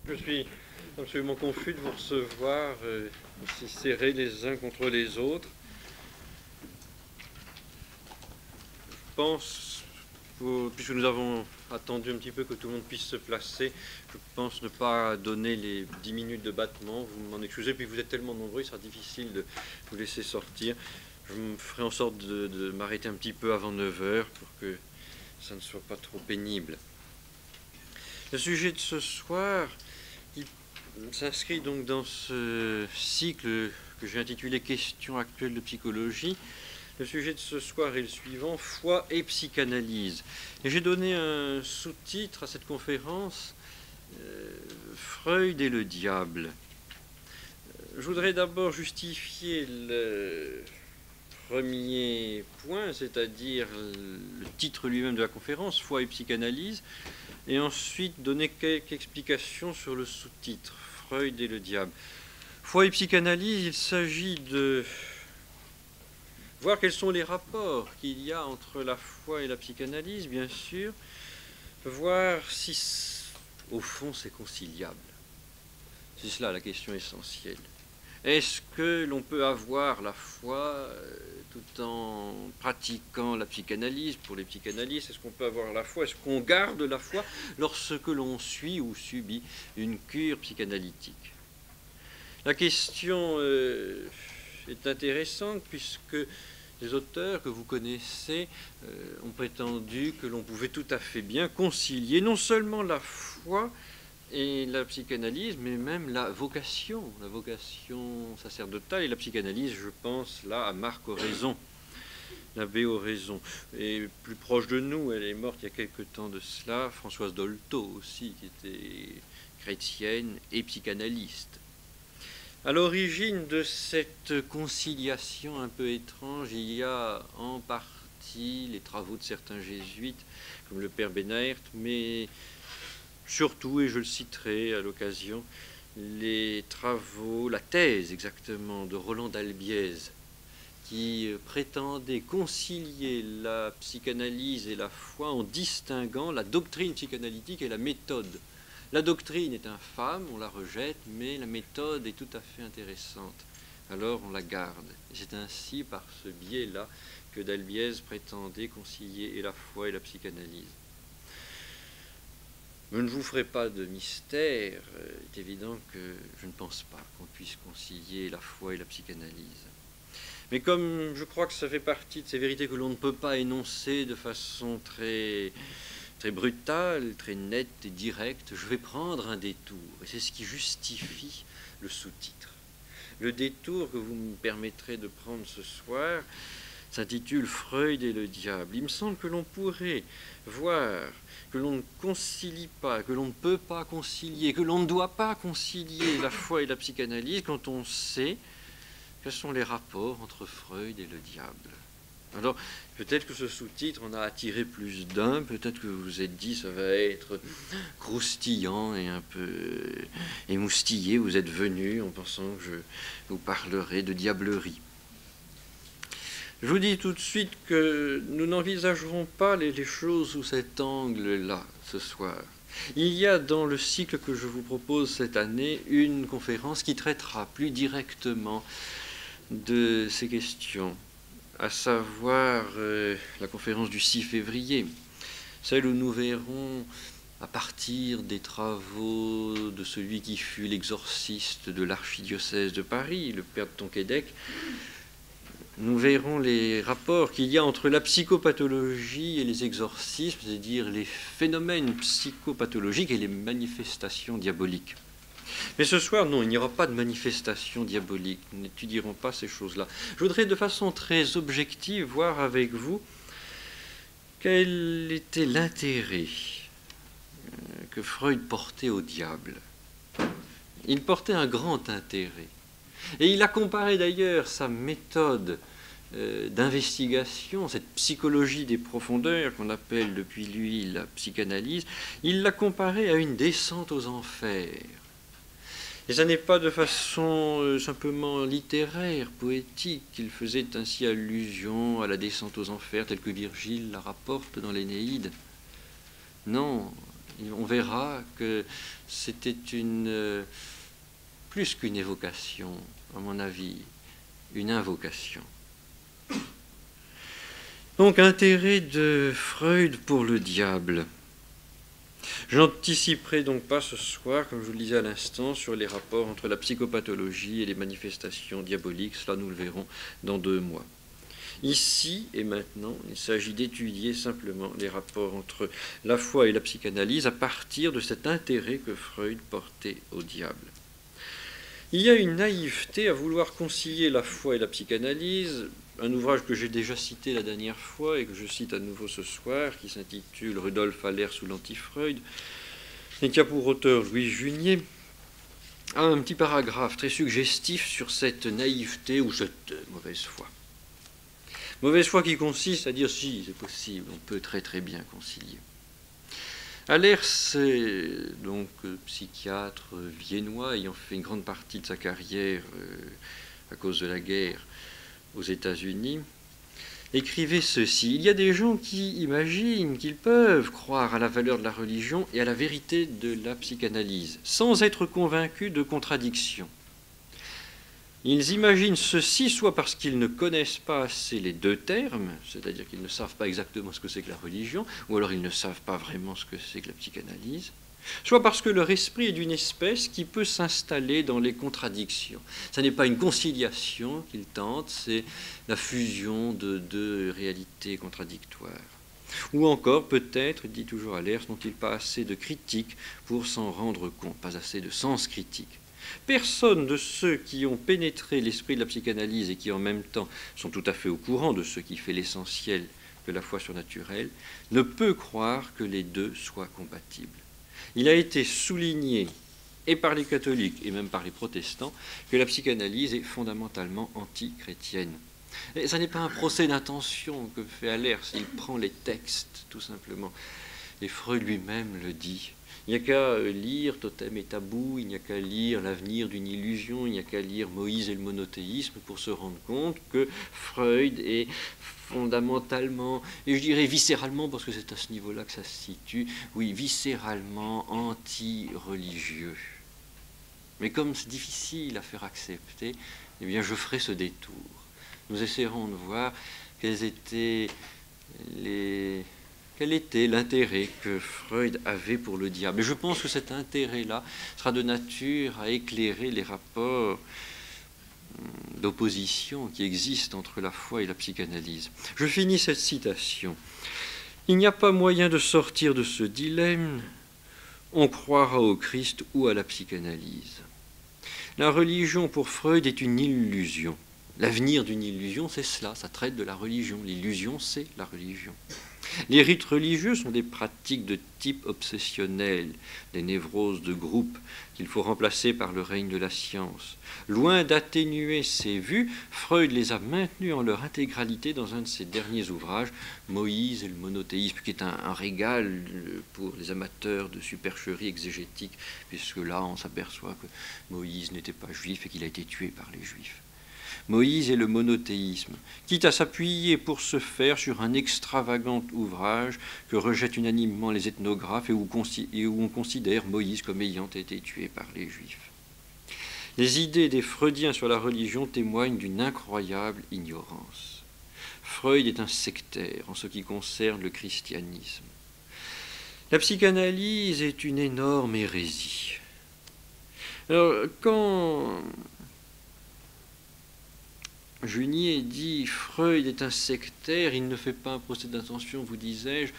Je suis absolument confus de vous recevoir aussi serrés les uns contre les autres. Je pense, puisque nous avons attendu un petit peu que tout le monde puisse se placer, je pense ne pas donner les 10 minutes de battement. Vous m'en excusez, puis vous êtes tellement nombreux, il sera difficile de vous laisser sortir. Je me ferai en sorte de m'arrêter un petit peu avant 9 h pour que ça ne soit pas trop pénible. Le sujet de ce soir, il s'inscrit donc dans ce cycle que j'ai intitulé Questions actuelles de psychologie. Le sujet de ce soir est le suivant, foi et psychanalyse. Et j'ai donné un sous-titre à cette conférence, Freud et le diable. Je voudrais d'abord justifier le premier point, c'est-à-dire le titre lui-même de la conférence, foi et psychanalyse, et ensuite donner quelques explications sur le sous-titre, Freud et le diable. Foi et psychanalyse, il s'agit de voir quels sont les rapports qu'il y a entre la foi et la psychanalyse, bien sûr, voir si, au fond, c'est conciliable. C'est cela la question essentielle. Est-ce que l'on peut avoir la foi tout en pratiquant la psychanalyse pour les psychanalystes? Est-ce qu'on peut avoir la foi? Est-ce qu'on garde la foi lorsque l'on suit ou subit une cure psychanalytique? La question est intéressante puisque les auteurs que vous connaissez ont prétendu que l'on pouvait tout à fait bien concilier non seulement la foi et la psychanalyse, mais même la vocation sacerdotale et la psychanalyse, je pense là à Marc Oraison, l'abbé Oraison. Et plus proche de nous, elle est morte il y a quelque temps de cela, Françoise Dolto aussi, qui était chrétienne et psychanalyste. À l'origine de cette conciliation un peu étrange, il y a en partie les travaux de certains jésuites, comme le père Benaert, mais surtout, et je le citerai à l'occasion, les travaux, la thèse exactement, de Roland d'Albiez, qui prétendait concilier la psychanalyse et la foi en distinguant la doctrine psychanalytique et la méthode. La doctrine est infâme, on la rejette, mais la méthode est tout à fait intéressante. Alors on la garde. Et c'est ainsi, par ce biais-là, que d'Albiez prétendait concilier et la foi et la psychanalyse. Je ne vous ferai pas de mystère, il est évident que je ne pense pas qu'on puisse concilier la foi et la psychanalyse. Mais comme je crois que ça fait partie de ces vérités que l'on ne peut pas énoncer de façon très brutale, très nette et directe, je vais prendre un détour. Et c'est ce qui justifie le sous-titre. Le détour que vous me permettrez de prendre ce soir s'intitule Freud et le diable. Il me semble que l'on pourrait voir que l'on ne concilie pas, que l'on ne peut pas concilier, que l'on ne doit pas concilier la foi et la psychanalyse quand on sait quels sont les rapports entre Freud et le diable. Alors, peut-être que ce sous-titre en a attiré plus d'un, peut-être que vous vous êtes dit ça va être croustillant et un peu émoustillé, vous êtes venu en pensant que je vous parlerai de diablerie. Je vous dis tout de suite que nous n'envisagerons pas les choses sous cet angle-là ce soir. Il y a dans le cycle que je vous propose cette année une conférence qui traitera plus directement de ces questions, à savoir la conférence du 6 février, celle où nous verrons, à partir des travaux de celui qui fut l'exorciste de l'archidiocèse de Paris, le père de Tonquédec, nous verrons les rapports qu'il y a entre la psychopathologie et les exorcismes, c'est-à-dire les phénomènes psychopathologiques et les manifestations diaboliques. Mais ce soir, non, il n'y aura pas de manifestations diaboliques. Nous n'étudierons pas ces choses-là. Je voudrais de façon très objective voir avec vous quel était l'intérêt que Freud portait au diable. Il portait un grand intérêt. Et il a comparé d'ailleurs sa méthode d'investigation, cette psychologie des profondeurs qu'on appelle depuis lui la psychanalyse, il l'a comparée à une descente aux enfers. Et ça n'est pas de façon simplement littéraire, poétique, qu'il faisait ainsi allusion à la descente aux enfers telle que Virgile la rapporte dans l'Énéide. Non, On verra que c'était plus qu'une évocation, à mon avis, une invocation. Donc, intérêt de Freud pour le diable. Je n'anticiperai donc pas ce soir, comme je vous le disais à l'instant, sur les rapports entre la psychopathologie et les manifestations diaboliques. Cela, nous le verrons dans 2 mois. Ici et maintenant, il s'agit d'étudier simplement les rapports entre la foi et la psychanalyse à partir de cet intérêt que Freud portait au diable. Il y a une naïveté à vouloir concilier la foi et la psychanalyse, un ouvrage que j'ai déjà cité la dernière fois et que je cite à nouveau ce soir, qui s'intitule « Rudolf Allers sous l'anti-Freud » et qui a pour auteur Louis Junier, a un petit paragraphe très suggestif sur cette naïveté ou cette mauvaise foi. Mauvaise foi qui consiste à dire si c'est possible, on peut très très bien concilier. Allers est donc psychiatre viennois ayant fait une grande partie de sa carrière à cause de la guerre aux États-Unis, écrivait ceci. Il y a des gens qui imaginent qu'ils peuvent croire à la valeur de la religion et à la vérité de la psychanalyse, sans être convaincus de contradictions. Ils imaginent ceci soit parce qu'ils ne connaissent pas assez les 2 termes, c'est-à-dire qu'ils ne savent pas exactement ce que c'est que la religion, ou alors ils ne savent pas vraiment ce que c'est que la psychanalyse, soit parce que leur esprit est d'une espèce qui peut s'installer dans les contradictions. Ce n'est pas une conciliation qu'ils tentent, c'est la fusion de 2 réalités contradictoires. Ou encore, peut-être, dit toujours Allers, n'ont-ils pas assez de critique pour s'en rendre compte, pas assez de sens critique. Personne de ceux qui ont pénétré l'esprit de la psychanalyse et qui en même temps sont tout à fait au courant de ce qui fait l'essentiel de la foi surnaturelle ne peut croire que les 2 soient compatibles. Il a été souligné, et par les catholiques et même par les protestants, que la psychanalyse est fondamentalement anti-chrétienne. Et ça n'est pas un procès d'intention que fait Allers, il prend les textes, tout simplement. Et Freud lui-même le dit. Il n'y a qu'à lire Totem et Tabou, il n'y a qu'à lire L'avenir d'une illusion, il n'y a qu'à lire Moïse et le monothéisme pour se rendre compte que Freud est fondamentalement, et je dirais viscéralement, parce que c'est à ce niveau-là que ça se situe, oui, viscéralement anti-religieux. Mais comme c'est difficile à faire accepter, eh bien je ferai ce détour. Nous essaierons de voir quels étaient quel était l'intérêt que Freud avait pour le diable. Et je pense que cet intérêt-là sera de nature à éclairer les rapports d'opposition qui existent entre la foi et la psychanalyse. Je finis cette citation. Il n'y a pas moyen de sortir de ce dilemme. On croira au Christ ou à la psychanalyse. La religion pour Freud est une illusion. L'avenir d'une illusion, c'est cela, ça traite de la religion. L'illusion, c'est la religion. Les rites religieux sont des pratiques de type obsessionnel, des névroses de groupe qu'il faut remplacer par le règne de la science. Loin d'atténuer ces vues, Freud les a maintenues en leur intégralité dans un de ses derniers ouvrages, Moïse et le monothéisme, qui est un régal pour les amateurs de supercherie exégétique, puisque là on s'aperçoit que Moïse n'était pas juif et qu'il a été tué par les juifs. Moïse et le monothéisme, quitte à s'appuyer pour ce faire sur un extravagant ouvrage que rejettent unanimement les ethnographes et où on considère Moïse comme ayant été tué par les Juifs. Les idées des Freudiens sur la religion témoignent d'une incroyable ignorance. Freud est un sectaire en ce qui concerne le christianisme. La psychanalyse est une énorme hérésie. Alors, quand Junier dit « Freud est un sectaire, il ne fait pas un procès d'intention, vous disais-je,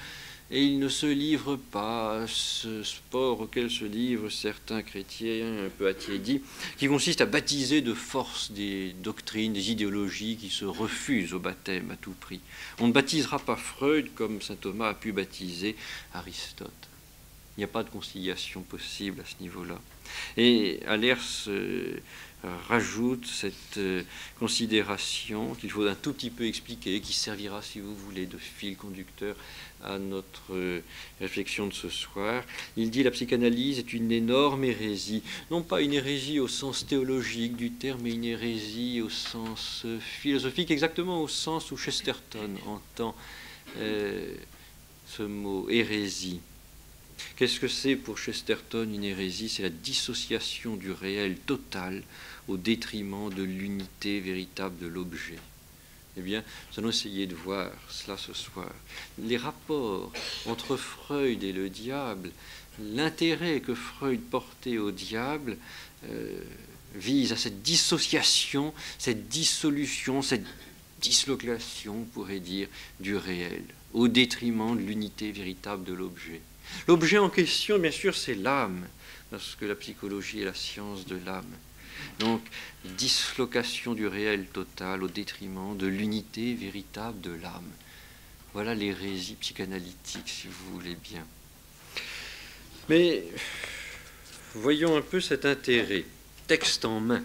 et il ne se livre pas à ce sport auquel se livrent certains chrétiens un peu attiédis, qui consiste à baptiser de force des doctrines, des idéologies qui se refusent au baptême à tout prix. On ne baptisera pas Freud comme saint Thomas a pu baptiser Aristote. Il n'y a pas de conciliation possible à ce niveau-là. » Et Allers rajoute cette considération qu'il faut un tout petit peu expliquer, qui servira, si vous voulez, de fil conducteur à notre réflexion de ce soir. Il dit « La psychanalyse est une énorme hérésie, non pas une hérésie au sens théologique du terme, mais une hérésie au sens philosophique, exactement au sens où Chesterton entend ce mot hérésie. Qu'est-ce que c'est pour Chesterton une hérésie? C'est la dissociation du réel total au détriment de l'unité véritable de l'objet. Eh bien, nous allons essayer de voir cela ce soir. Les rapports entre Freud et le diable, l'intérêt que Freud portait au diable vise à cette dissociation, cette dissolution, cette dislocation, on pourrait dire, du réel, au détriment de l'unité véritable de l'objet. L'objet en question, bien sûr, c'est l'âme, parce que la psychologie est la science de l'âme. Donc, dislocation du réel total au détriment de l'unité véritable de l'âme. Voilà l'hérésie psychanalytique, si vous voulez bien. Mais voyons un peu cet intérêt, texte en main.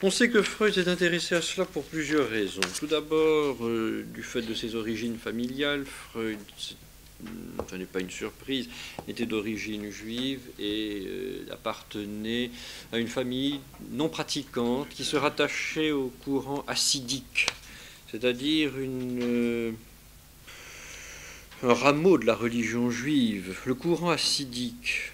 On sait que Freud s'est intéressé à cela pour plusieurs raisons. Tout d'abord, du fait de ses origines familiales, Freud, ce n'est pas une surprise, était d'origine juive et appartenait à une famille non pratiquante qui se rattachait au courant hassidique, c'est-à-dire un rameau de la religion juive, le courant hassidique.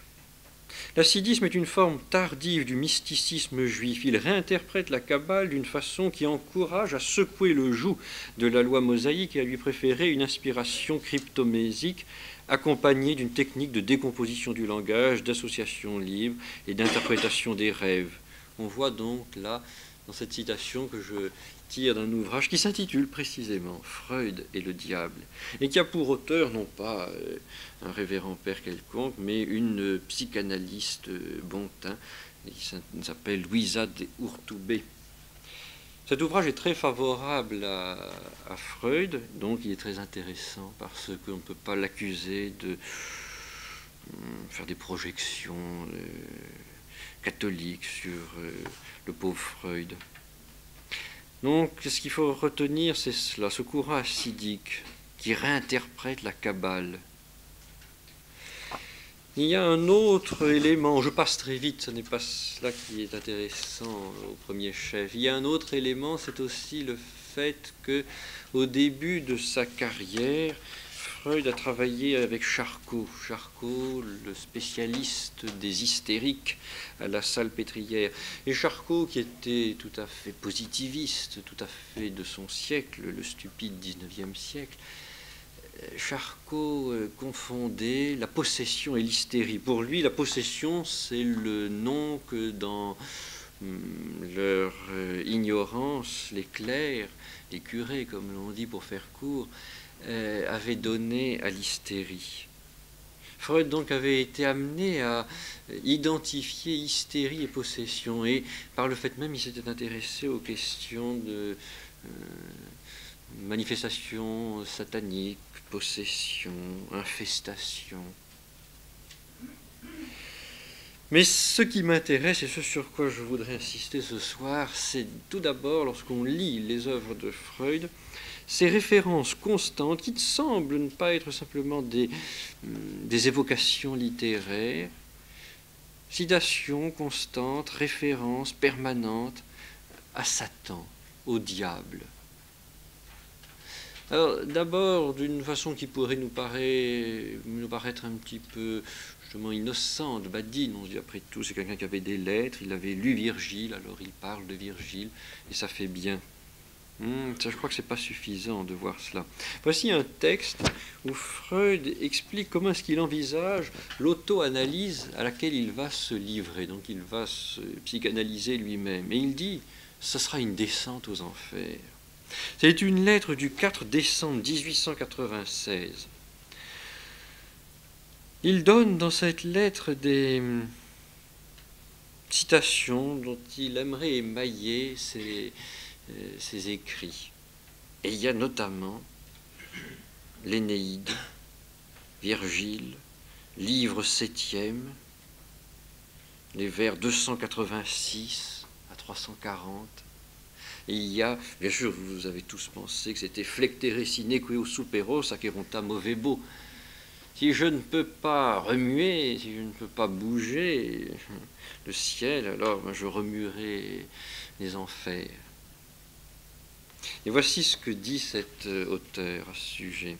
L'hassidisme est une forme tardive du mysticisme juif. Il réinterprète la Kabbale d'une façon qui encourage à secouer le joug de la loi mosaïque et à lui préférer une inspiration cryptomésique accompagnée d'une technique de décomposition du langage, d'association libre et d'interprétation des rêves. On voit donc là, dans cette citation que je tire d'un ouvrage qui s'intitule précisément Freud et le diable, et qui a pour auteur non pas un révérend père quelconque, mais une psychanalyste bon teint, qui s'appelle Louisa de Urtubey. Cet ouvrage est très favorable à Freud, donc il est très intéressant parce qu'on ne peut pas l'accuser de faire des projections catholiques sur le pauvre Freud. Donc, ce qu'il faut retenir, c'est cela, ce courant hassidique qui réinterprète la Kabbale. Il y a un autre élément, je passe très vite, ce n'est pas cela qui est intéressant au premier chef. Il y a un autre élément, c'est aussi le fait qu'au début de sa carrière, Freud a travaillé avec Charcot. Charcot, le spécialiste des hystériques à la Salpêtrière. Et Charcot, qui était tout à fait positiviste, tout à fait de son siècle, le stupide 19e siècle, Charcot confondait la possession et l'hystérie. Pour lui, la possession, c'est le nom que dans leur ignorance, les clercs, les curés, comme l'on dit pour faire court, avait donné à l'hystérie. Freud donc avait été amené à identifier hystérie et possession, et par le fait même il s'était intéressé aux questions de manifestations sataniques, possession, infestation. Mais ce qui m'intéresse et ce sur quoi je voudrais insister ce soir, c'est tout d'abord, lorsqu'on lit les œuvres de Freud, ces références constantes qui semblent ne pas être simplement des évocations littéraires, citations constantes, références permanentes à Satan, au diable. Alors d'abord, d'une façon qui pourrait nous paraître un petit peu justement innocente, badine, on se dit après tout c'est quelqu'un qui avait des lettres, il avait lu Virgile, alors il parle de Virgile, et ça fait bien. Ça, je crois que ce n'est pas suffisant de voir cela. Voici un texte où Freud explique comment est-ce qu'il envisage l'auto-analyse à laquelle il va se livrer. Donc il va se psychanalyser lui-même. Et il dit, ce sera une descente aux enfers. C'est une lettre du 4 décembre 1896. Il donne dans cette lettre des citations dont il aimerait émailler ses écrits. Et il y a notamment l'Énéide, Virgile, livre 7e, les vers 286 à 340. Et il y a, bien sûr, vous avez tous pensé que c'était flectere sine queo superos acquerunta movebo. Si je ne peux pas remuer, si je ne peux pas bouger le ciel, alors je remuerai les enfers. Et voici ce que dit cet auteur à ce sujet.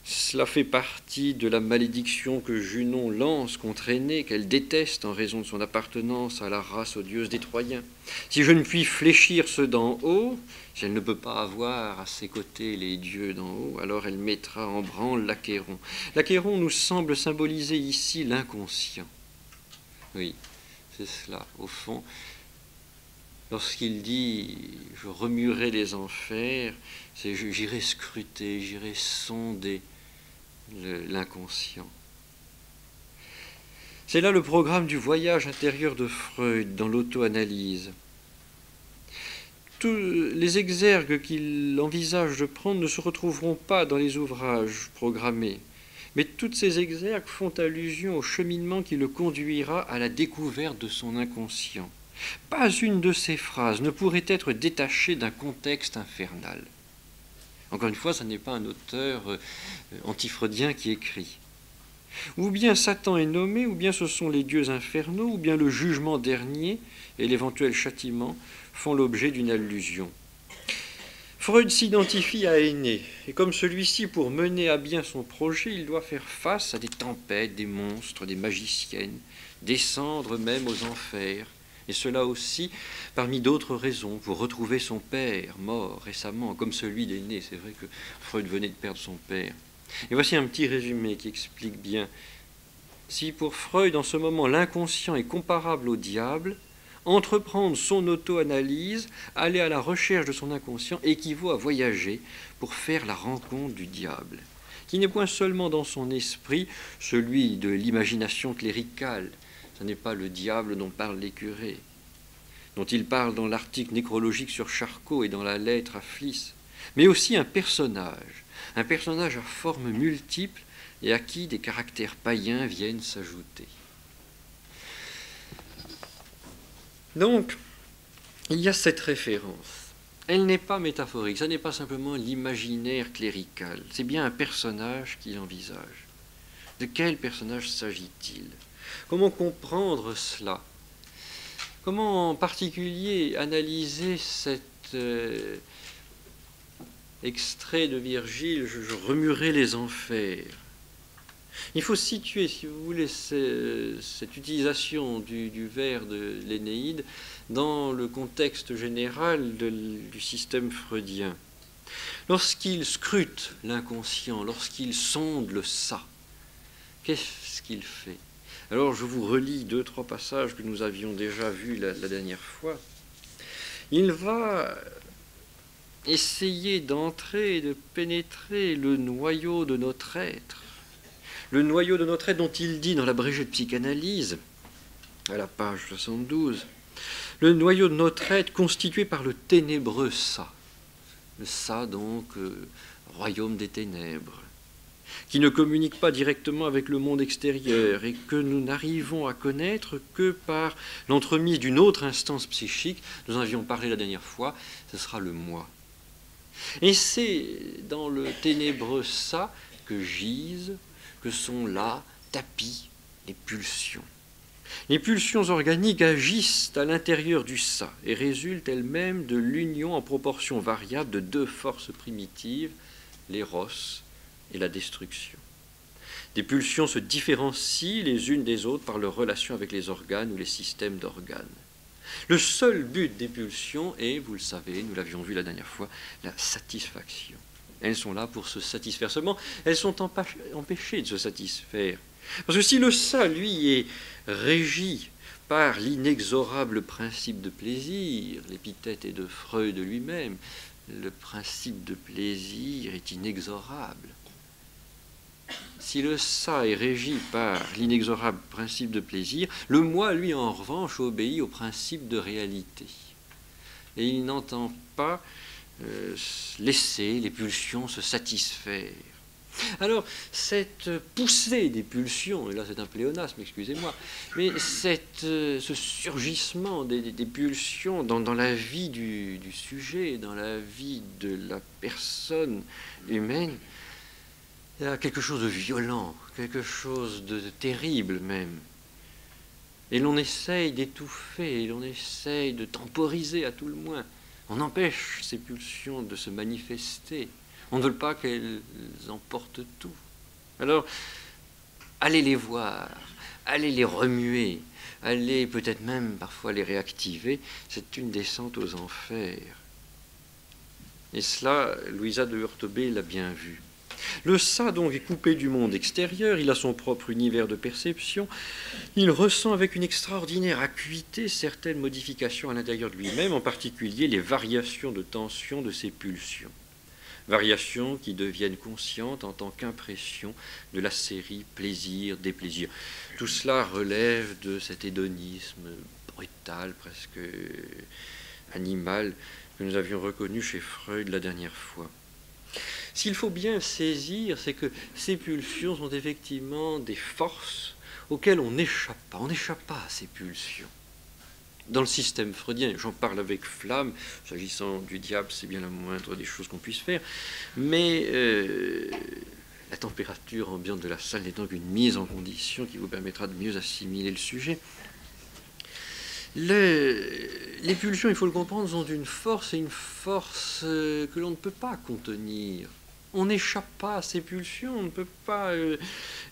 Cela fait partie de la malédiction que Junon lance contre Énée, qu'elle déteste en raison de son appartenance à la race odieuse des Troyens. Si je ne puis fléchir ceux d'en haut, si elle ne peut pas avoir à ses côtés les dieux d'en haut, alors elle mettra en branle l'Achéron. L'Achéron nous semble symboliser ici l'inconscient. Oui, c'est cela, au fond. Lorsqu'il dit « je remuerai les enfers », c'est « j'irai scruter, j'irai sonder » l'inconscient. C'est là le programme du voyage intérieur de Freud dans l'auto-analyse. Tous les exergues qu'il envisage de prendre ne se retrouveront pas dans les ouvrages programmés, mais toutes ces exergues font allusion au cheminement qui le conduira à la découverte de son inconscient. Pas une de ces phrases ne pourrait être détachée d'un contexte infernal. Encore une fois, ce n'est pas un auteur antifreudien qui écrit. Ou bien Satan est nommé, ou bien ce sont les dieux infernaux, ou bien le jugement dernier et l'éventuel châtiment font l'objet d'une allusion. Freud s'identifie à Énée, et comme celui-ci, pour mener à bien son projet, il doit faire face à des tempêtes, des monstres, des magiciennes, descendre même aux enfers, et cela aussi parmi d'autres raisons, pour retrouver son père, mort récemment, comme celui d'Énée. C'est vrai que Freud venait de perdre son père. Et voici un petit résumé qui explique bien. Si pour Freud, en ce moment, l'inconscient est comparable au diable, entreprendre son auto-analyse, aller à la recherche de son inconscient, équivaut à voyager pour faire la rencontre du diable, qui n'est point seulement dans son esprit, celui de l'imagination cléricale. Ce n'est pas le diable dont parlent les curés, dont il parle dans l'article nécrologique sur Charcot et dans la lettre à Fliss, mais aussi un personnage à forme multiple et à qui des caractères païens viennent s'ajouter. Donc, il y a cette référence. Elle n'est pas métaphorique, ce n'est pas simplement l'imaginaire clérical, c'est bien un personnage qu'il envisage. De quel personnage s'agit-il ? Comment comprendre cela ? Comment en particulier analyser cet extrait de Virgile, je remuerai les enfers. Il faut situer, si vous voulez, cette utilisation du vers de l'Énéide dans le contexte général du système freudien. Lorsqu'il scrute l'inconscient, lorsqu'il sonde le ça, qu'est-ce qu'il fait ? Alors je vous relis 2-3 passages que nous avions déjà vus la dernière fois. Il va essayer d'entrer et de pénétrer le noyau de notre être. Le noyau de notre être dont il dit dans l'abrégé de psychanalyse, à la page 72, le noyau de notre être constitué par le ténébreux ça. Le ça donc, royaume des ténèbres, qui ne communique pas directement avec le monde extérieur et que nous n'arrivons à connaître que par l'entremise d'une autre instance psychique. Nous en avions parlé la dernière fois, ce sera le moi. Et c'est dans le ténébreux ça que gisent, que sont là, tapis, les pulsions. Les pulsions organiques agissent à l'intérieur du ça et résultent elles-mêmes de l'union en proportion variable de deux forces primitives, l'éros et la destruction. Des pulsions se différencient les unes des autres par leur relation avec les organes ou les systèmes d'organes. Le seul but des pulsions est, vous le savez, nous l'avions vu la dernière fois, la satisfaction. Elles sont là pour se satisfaire. Seulement, elles sont empêchées de se satisfaire. Parce que si le ça, lui, est régi par l'inexorable principe de plaisir, l'épithète est de Freud lui-même, le principe de plaisir est inexorable. Si le ça est régi par l'inexorable principe de plaisir, le moi, lui, en revanche, obéit au principe de réalité. Et il n'entend pas laisser les pulsions se satisfaire. Alors, cette poussée des pulsions, et là c'est un pléonasme, excusez-moi, mais ce surgissement des pulsions dans la vie du sujet, dans la vie de la personne humaine, il y a quelque chose de violent, quelque chose de terrible même. Et l'on essaye d'étouffer, et l'on essaye de temporiser à tout le moins. On empêche ces pulsions de se manifester. On ne veut pas qu'elles emportent tout. Alors, allez les voir, allez les remuer, allez peut-être même parfois les réactiver, c'est une descente aux enfers. Et cela, Louisa de Hurtebay l'a bien vu. Le ça, donc, est coupé du monde extérieur, il a son propre univers de perception, il ressent avec une extraordinaire acuité certaines modifications à l'intérieur de lui-même, en particulier les variations de tension de ses pulsions. Variations qui deviennent conscientes en tant qu'impression de la série plaisir-déplaisir. Tout cela relève de cet hédonisme brutal, presque animal, que nous avions reconnu chez Freud la dernière fois. S'il faut bien saisir, c'est que ces pulsions sont effectivement des forces auxquelles on n'échappe pas. On n'échappe pas à ces pulsions. Dans le système freudien, j'en parle avec flamme, s'agissant du diable, c'est bien la moindre des choses qu'on puisse faire, mais la température ambiante de la salle n'est donc une mise en condition qui vous permettra de mieux assimiler le sujet. Les pulsions, il faut le comprendre, sont une force, et une force que l'on ne peut pas contenir. On n'échappe pas à ces pulsions, on ne peut pas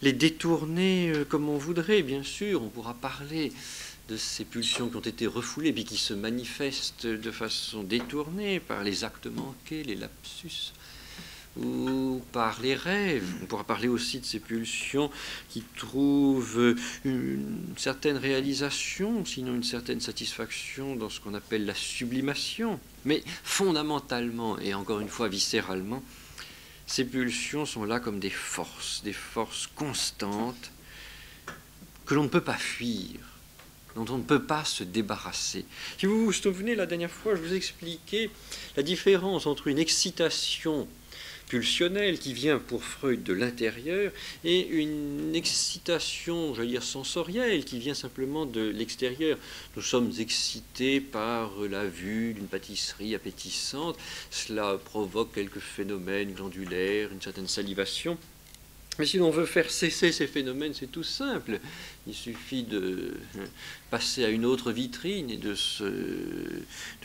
les détourner comme on voudrait, bien sûr. On pourra parler de ces pulsions qui ont été refoulées, puis qui se manifestent de façon détournée par les actes manqués, les lapsus, ou par les rêves. On pourra parler aussi de ces pulsions qui trouvent une certaine réalisation, sinon une certaine satisfaction dans ce qu'on appelle la sublimation. Mais fondamentalement, et encore une fois viscéralement, ces pulsions sont là comme des forces constantes que l'on ne peut pas fuir, dont on ne peut pas se débarrasser. Si vous vous souvenez, la dernière fois, je vous expliquais la différence entre une excitation pulsionnelle qui vient pour Freud de l'intérieur et une excitation, j'allais dire sensorielle, qui vient simplement de l'extérieur. Nous sommes excités par la vue d'une pâtisserie appétissante, cela provoque quelques phénomènes glandulaires, une certaine salivation. Mais si l'on veut faire cesser ces phénomènes, c'est tout simple. Il suffit de passer à une autre vitrine et de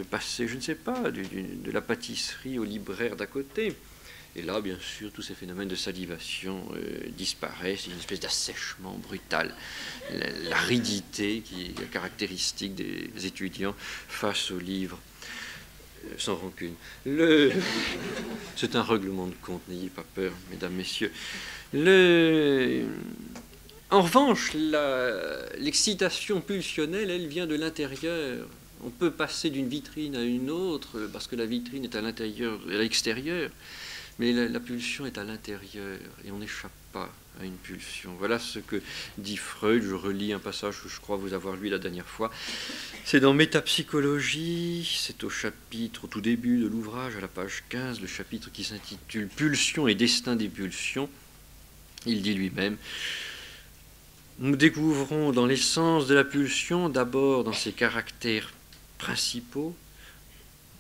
passer, je ne sais pas, de la pâtisserie au libraire d'à côté. Et là, bien sûr, tous ces phénomènes de salivation disparaissent, une espèce d'assèchement brutal. L'aridité qui est caractéristique des étudiants face aux livres sans rancune. C'est un règlement de compte, n'ayez pas peur, mesdames, messieurs. En revanche, l'excitation pulsionnelle, elle vient de l'intérieur. On peut passer d'une vitrine à une autre parce que la vitrine est à l'intérieur, à l'extérieur. Mais la pulsion est à l'intérieur et on n'échappe pas à une pulsion. Voilà ce que dit Freud. Je relis un passage que je crois vous avoir lu la dernière fois. C'est dans Métapsychologie, c'est au tout début de l'ouvrage, à la page 15, le chapitre qui s'intitule « Pulsion et destin des pulsions ». Il dit lui-même « Nous découvrons dans l'essence de la pulsion, d'abord dans ses caractères principaux,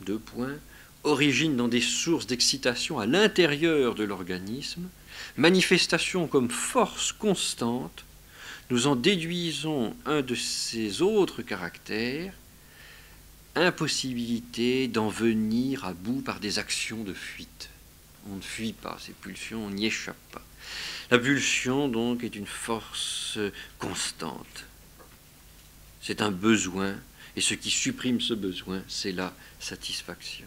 2 points, origine dans des sources d'excitation à l'intérieur de l'organisme, manifestation comme force constante, nous en déduisons un de ses autres caractères, impossibilité d'en venir à bout par des actions de fuite. On ne fuit pas ces pulsions, on n'y échappe pas. La pulsion, donc, est une force constante. C'est un besoin, et ce qui supprime ce besoin, c'est la satisfaction.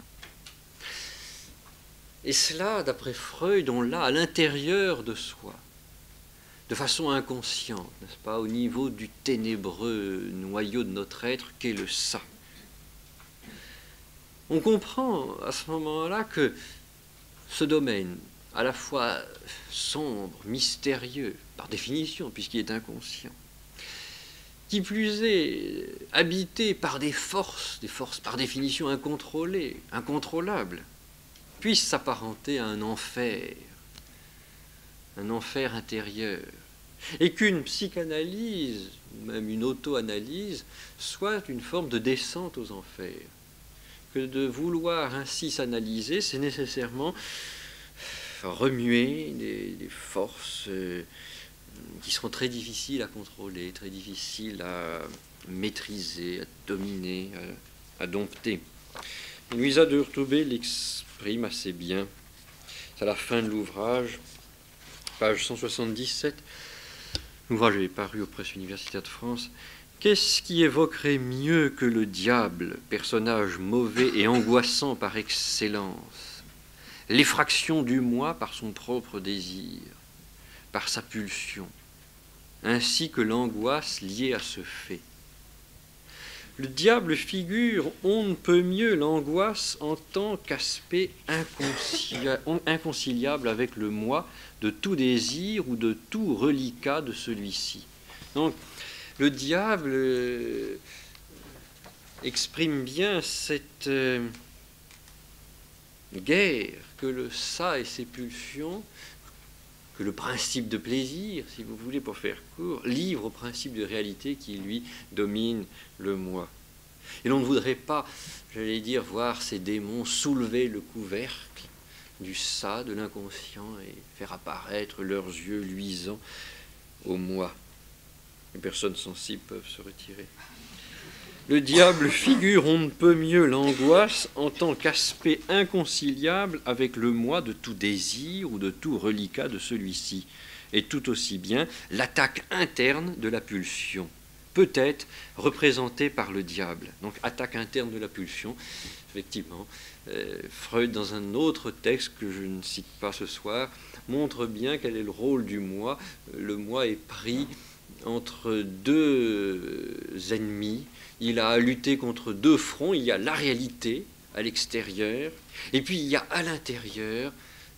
Et cela, d'après Freud, on l'a à l'intérieur de soi, de façon inconsciente, n'est-ce pas, au niveau du ténébreux noyau de notre être qu'est le ça. On comprend à ce moment-là que ce domaine, à la fois sombre, mystérieux, par définition, puisqu'il est inconscient, qui plus est habité par des forces par définition incontrôlées, incontrôlables, puisse s'apparenter à un enfer intérieur, et qu'une psychanalyse, ou même une auto-analyse, soit une forme de descente aux enfers. Que de vouloir ainsi s'analyser, c'est nécessairement remuer des forces qui seront très difficiles à contrôler, très difficiles à maîtriser, à dominer, à dompter. Louisa de Hurtebay l'exprime assez bien. à la fin de l'ouvrage, page 177. L'ouvrage est paru aux presses universitaires de France. Qu'est-ce qui évoquerait mieux que le diable, personnage mauvais et angoissant par excellence? L'effraction du moi par son propre désir, par sa pulsion, ainsi que l'angoisse liée à ce fait. Le diable figure on ne peut mieux l'angoisse en tant qu'aspect inconciliable avec le moi de tout désir ou de tout reliquat de celui-ci. Donc, le diable exprime bien cette guerre que le ça et ses pulsions, que le principe de plaisir, si vous voulez, pour faire court, livre au principe de réalité qui, lui, domine le moi. Et l'on ne voudrait pas, j'allais dire, voir ces démons soulever le couvercle du ça, de l'inconscient, et faire apparaître leurs yeux luisants au moi. Les personnes sensibles peuvent se retirer. Le diable figure on ne peut mieux l'angoisse en tant qu'aspect inconciliable avec le moi de tout désir ou de tout reliquat de celui-ci, et tout aussi bien l'attaque interne de la pulsion, peut-être représentée par le diable. Donc attaque interne de la pulsion, effectivement. Freud, dans un autre texte que je ne cite pas ce soir, montre bien quel est le rôle du moi. Le moi est pris entre deux ennemis. Il a à lutter contre deux fronts. Il y a la réalité à l'extérieur, et puis il y a à l'intérieur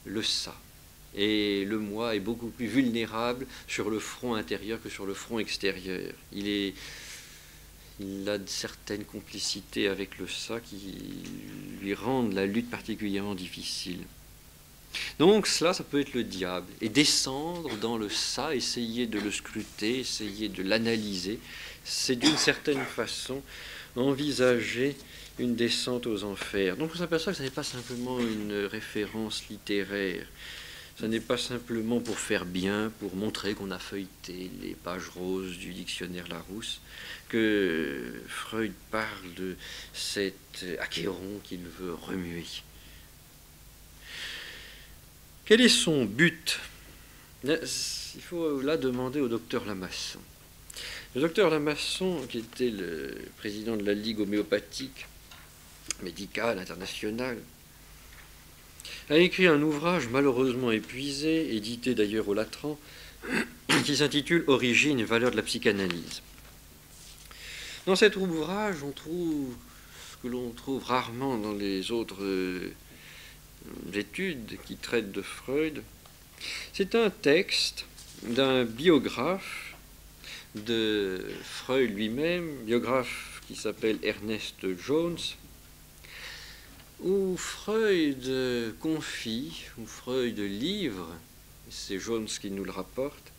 le ça. Et le moi est beaucoup plus vulnérable sur le front intérieur que sur le front extérieur. Il a certaines complicités avec le ça qui lui rendent la lutte particulièrement difficile. Donc cela, ça peut être le diable. Et descendre dans le ça, essayer de le scruter, essayer de l'analyser, c'est d'une certaine façon envisager une descente aux enfers. Donc on s'aperçoit que ce n'est pas simplement une référence littéraire. Ce n'est pas simplement pour faire bien, pour montrer qu'on a feuilleté les pages roses du dictionnaire Larousse, que Freud parle de cet achéron qu'il veut remuer. Quel est son but? Il faut là demander au docteur Lamasson. Le docteur Lamasson, qui était le président de la Ligue homéopathique médicale internationale, a écrit un ouvrage malheureusement épuisé, édité d'ailleurs au Latran, qui s'intitule « Origine et valeur de la psychanalyse ». Dans cet ouvrage, on trouve ce que l'on trouve rarement dans les autres études qui traitent de Freud. C'est un texte d'un biographe de Freud lui-même, biographe qui s'appelle Ernest Jones, où Freud confie, où Freud livre, c'est Jones qui nous le rapporte,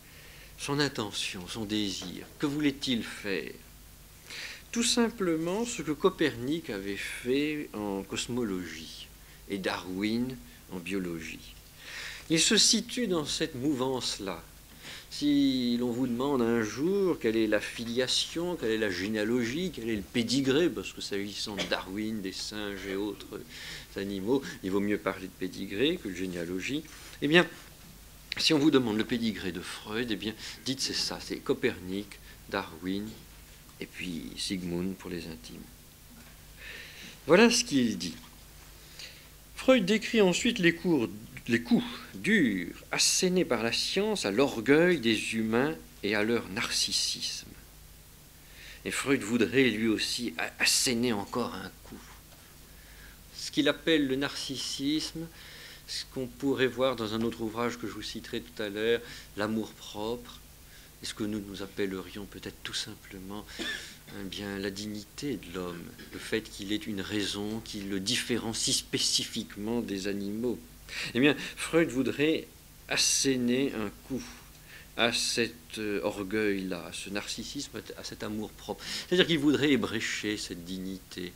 son intention, son désir. Que voulait-il faire? Tout simplement ce que Copernic avait fait en cosmologie et Darwin en biologie. Il se situe dans cette mouvance-là. Si l'on vous demande un jour quelle est la filiation, quelle est la généalogie, quel est le pédigré, parce que s'agissant de Darwin, des singes et autres animaux, il vaut mieux parler de pédigré que de généalogie, eh bien, si on vous demande le pédigré de Freud, eh bien, dites c'est ça, c'est Copernic, Darwin, et puis Sigmund pour les intimes. Voilà ce qu'il dit. Freud décrit ensuite les coups durs assénés par la science à l'orgueil des humains et à leur narcissisme. Et Freud voudrait lui aussi asséner encore un coup. Ce qu'il appelle le narcissisme, ce qu'on pourrait voir dans un autre ouvrage que je vous citerai tout à l'heure, l'amour-propre, et ce que nous appellerions peut-être tout simplement bien la dignité de l'homme, le fait qu'il ait une raison qui le différencie spécifiquement des animaux. Eh bien, Freud voudrait asséner un coup à cet orgueil-là, à ce narcissisme, à cet amour-propre. C'est-à-dire qu'il voudrait ébrécher cette dignité.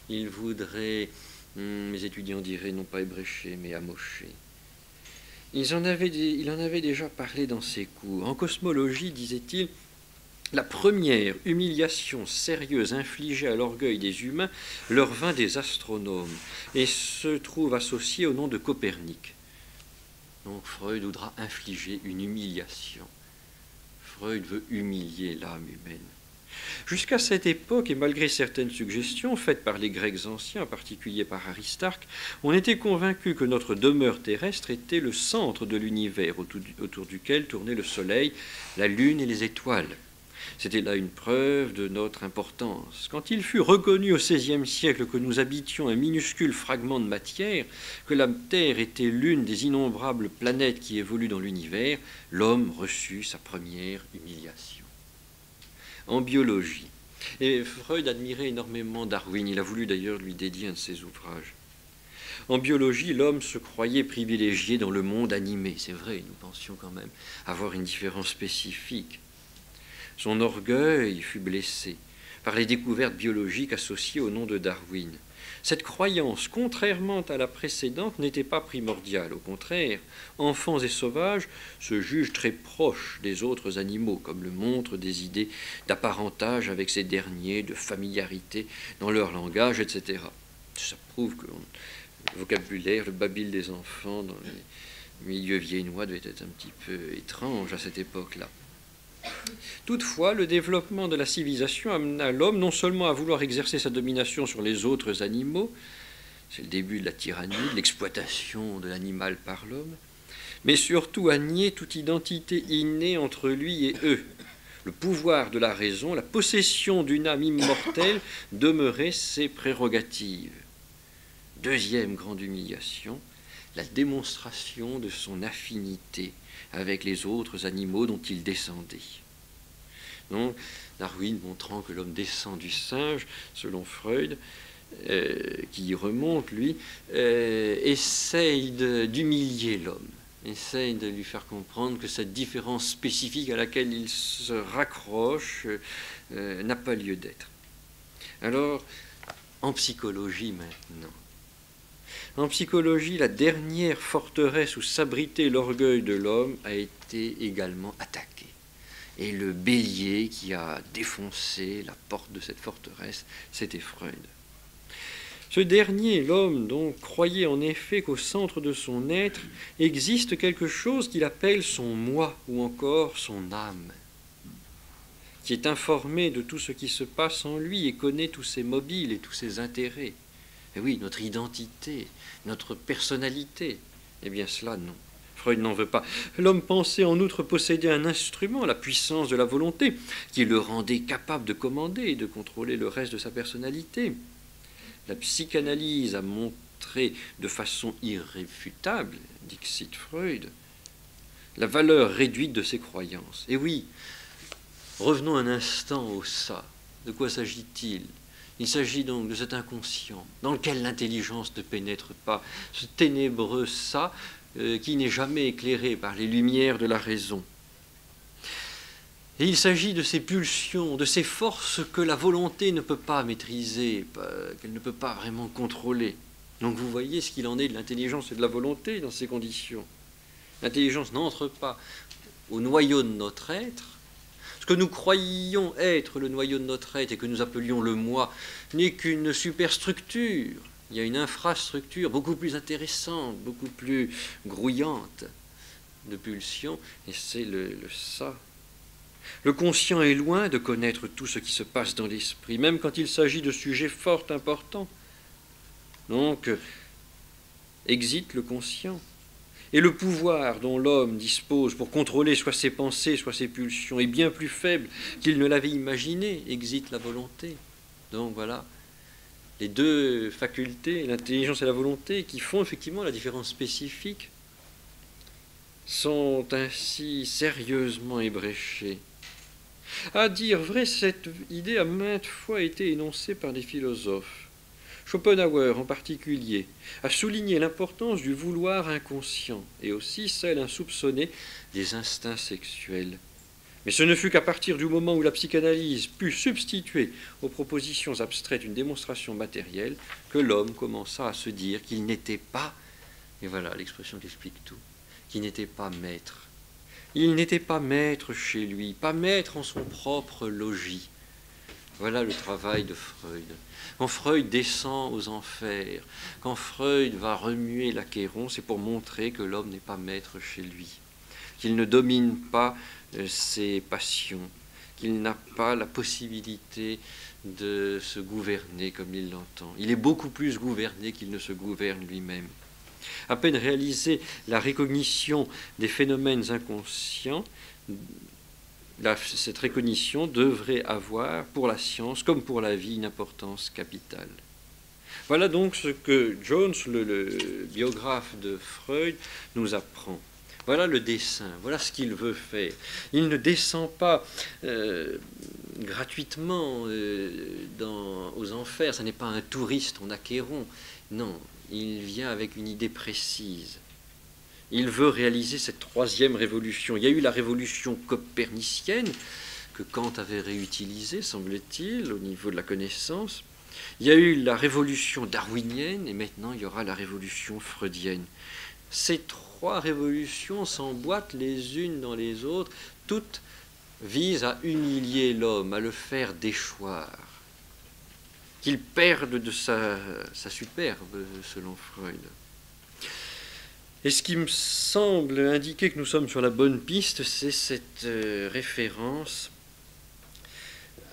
Il voudrait, mes étudiants diraient, non pas ébrécher, mais amocher. Il en avait déjà parlé dans ses cours. En cosmologie, disait-il, la première humiliation sérieuse infligée à l'orgueil des humains leur vint des astronomes et se trouve associée au nom de Copernic. Donc Freud voudra infliger une humiliation. Freud veut humilier l'âme humaine. Jusqu'à cette époque, et malgré certaines suggestions faites par les Grecs anciens, en particulier par Aristarque, on était convaincu que notre demeure terrestre était le centre de l'univers autour duquel tournait le Soleil, la Lune et les étoiles. C'était là une preuve de notre importance. Quand il fut reconnu au XVIe siècle que nous habitions un minuscule fragment de matière, que la Terre était l'une des innombrables planètes qui évoluent dans l'univers, l'homme reçut sa première humiliation. En biologie, et Freud admirait énormément Darwin, il a voulu d'ailleurs lui dédier un de ses ouvrages. En biologie, l'homme se croyait privilégié dans le monde animé. C'est vrai, nous pensions quand même avoir une différence spécifique. Son orgueil fut blessé par les découvertes biologiques associées au nom de Darwin. Cette croyance, contrairement à la précédente, n'était pas primordiale. Au contraire, enfants et sauvages se jugent très proches des autres animaux, comme le montrent des idées d'apparentage avec ces derniers, de familiarité dans leur langage, etc. Ça prouve que le vocabulaire, le babil des enfants dans les milieux viennois devait être un petit peu étrange à cette époque-là. Toutefois, le développement de la civilisation amena l'homme non seulement à vouloir exercer sa domination sur les autres animaux, c'est le début de la tyrannie, de l'exploitation de l'animal par l'homme, mais surtout à nier toute identité innée entre lui et eux. Le pouvoir de la raison, la possession d'une âme immortelle demeuraient ses prérogatives. Deuxième grande humiliation, la démonstration de son affinité avec les autres animaux dont il descendait. Donc, Darwin, montrant que l'homme descend du singe, selon Freud, qui y remonte, lui, essaye d'humilier l'homme, essaye de lui faire comprendre que cette différence spécifique à laquelle il se raccroche n'a pas lieu d'être. Alors, en psychologie maintenant, en psychologie, la dernière forteresse où s'abritait l'orgueil de l'homme a été également attaquée. Et le bélier qui a défoncé la porte de cette forteresse, c'était Freud. Ce dernier, l'homme, donc, croyait en effet qu'au centre de son être existe quelque chose qu'il appelle son moi ou encore son âme, qui est informé de tout ce qui se passe en lui et connaît tous ses mobiles et tous ses intérêts. Et oui, notre identité, notre personnalité. Eh bien cela, non. Freud n'en veut pas. L'homme pensait en outre posséder un instrument, la puissance de la volonté, qui le rendait capable de commander et de contrôler le reste de sa personnalité. La psychanalyse a montré de façon irréfutable, dixit Freud, la valeur réduite de ses croyances. Et oui, revenons un instant au ça. De quoi s'agit-il ? Il s'agit donc de cet inconscient dans lequel l'intelligence ne pénètre pas, ce ténébreux ça qui n'est jamais éclairé par les lumières de la raison. Et il s'agit de ces pulsions, de ces forces que la volonté ne peut pas maîtriser, qu'elle ne peut pas vraiment contrôler. Donc vous voyez ce qu'il en est de l'intelligence et de la volonté dans ces conditions. L'intelligence n'entre pas au noyau de notre être. Ce que nous croyions être le noyau de notre être et que nous appelions le moi n'est qu'une superstructure. Il y a une infrastructure beaucoup plus intéressante, beaucoup plus grouillante de pulsions, et c'est le ça. Le conscient est loin de connaître tout ce qui se passe dans l'esprit, même quand il s'agit de sujets fort importants. Donc, existe le conscient. Et le pouvoir dont l'homme dispose pour contrôler soit ses pensées, soit ses pulsions, est bien plus faible qu'il ne l'avait imaginé, existe la volonté. Donc voilà, les deux facultés, l'intelligence et la volonté, qui font effectivement la différence spécifique, sont ainsi sérieusement ébréchées. À dire vrai, cette idée a maintes fois été énoncée par des philosophes. Schopenhauer, en particulier, a souligné l'importance du vouloir inconscient et aussi celle insoupçonnée des instincts sexuels. Mais ce ne fut qu'à partir du moment où la psychanalyse put substituer aux propositions abstraites une démonstration matérielle que l'homme commença à se dire qu'il n'était pas, et voilà l'expression qui explique tout, qu'il n'était pas maître. Il n'était pas maître chez lui, pas maître en son propre logis. Voilà le travail de Freud. Quand Freud descend aux enfers, quand Freud va remuer l'Achéron, c'est pour montrer que l'homme n'est pas maître chez lui, qu'il ne domine pas ses passions, qu'il n'a pas la possibilité de se gouverner comme il l'entend. Il est beaucoup plus gouverné qu'il ne se gouverne lui-même. À peine réalisée la recognition des phénomènes inconscients, cette recognition devrait avoir pour la science comme pour la vie une importance capitale. Voilà donc ce que Jones, le biographe de Freud, nous apprend. Voilà le dessein, voilà ce qu'il veut faire. Il ne descend pas gratuitement aux enfers, ce n'est pas un touriste en Achéron, non, il vient avec une idée précise. Il veut réaliser cette troisième révolution. Il y a eu la révolution copernicienne, que Kant avait réutilisée, semble-t-il, au niveau de la connaissance. Il y a eu la révolution darwinienne, et maintenant il y aura la révolution freudienne. Ces trois révolutions s'emboîtent les unes dans les autres, toutes visent à humilier l'homme, à le faire déchoir, qu'il perde de sa superbe, selon Freud. Et ce qui me semble indiquer que nous sommes sur la bonne piste, c'est cette référence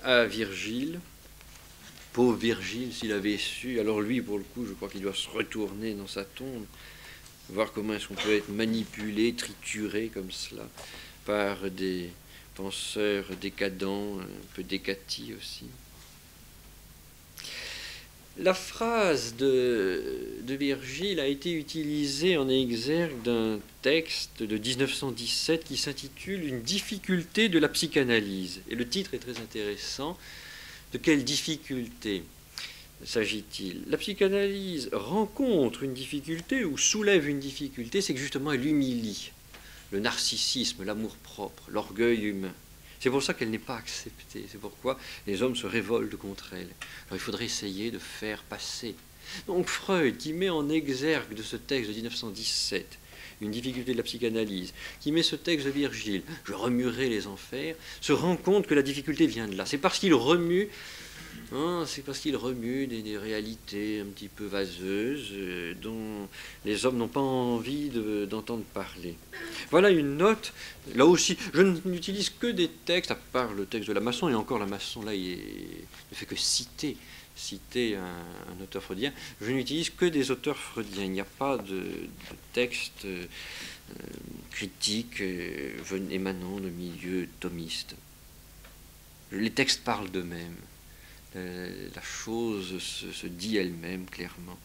à Virgile. Pauvre Virgile, s'il avait su, alors lui, pour le coup, je crois qu'il doit se retourner dans sa tombe, voir comment est-ce qu'on peut être manipulé, trituré comme cela, par des penseurs décadents, un peu décatis aussi. La phrase de Virgile a été utilisée en exergue d'un texte de 1917 qui s'intitule « Une difficulté de la psychanalyse ». Et le titre est très intéressant. De quelle difficulté s'agit-il? La psychanalyse rencontre une difficulté ou soulève une difficulté, c'est que justement elle humilie le narcissisme, l'amour-propre, l'orgueil humain. C'est pour ça qu'elle n'est pas acceptée. C'est pourquoi les hommes se révoltent contre elle. Alors il faudrait essayer de faire passer. Donc Freud, qui met en exergue de ce texte de 1917 une difficulté de la psychanalyse, qui met ce texte de Virgile, je remuerai les enfers, se rend compte que la difficulté vient de là. C'est parce qu'il remue, des réalités un petit peu vaseuses dont les hommes n'ont pas envie d'entendre parler. Voilà une note. Là aussi, je n'utilise que des textes, à part le texte de Lamasson, et encore Lamasson, là, il ne fait que citer un auteur freudien. Je n'utilise que des auteurs freudiens. Il n'y a pas de texte critique émanant de milieux thomistes. Les textes parlent d'eux-mêmes. La chose se dit elle-même clairement.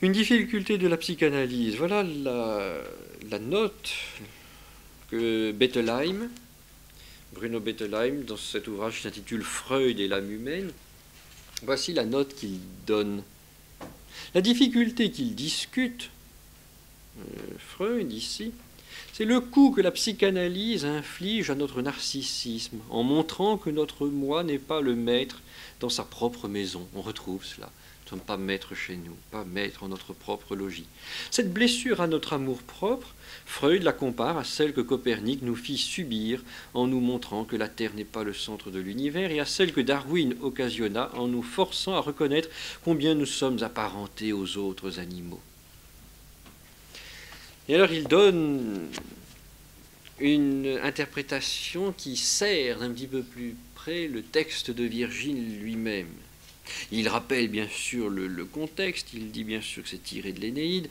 Une difficulté de la psychanalyse. Voilà la note que Bruno Bettelheim, dans cet ouvrage qui s'intitule Freud et l'âme humaine, voici la note qu'il donne. La difficulté qu'il discute, Freud ici, c'est le coup que la psychanalyse inflige à notre narcissisme en montrant que notre moi n'est pas le maître dans sa propre maison. On retrouve cela. Nous ne sommes pas maîtres chez nous, pas maîtres en notre propre logis. Cette blessure à notre amour-propre, Freud la compare à celle que Copernic nous fit subir en nous montrant que la Terre n'est pas le centre de l'univers et à celle que Darwin occasionna en nous forçant à reconnaître combien nous sommes apparentés aux autres animaux. Et alors il donne une interprétation qui sert d'un petit peu plus près le texte de Virgile lui-même. Il rappelle bien sûr le contexte, il dit bien sûr que c'est tiré de l'Énéide.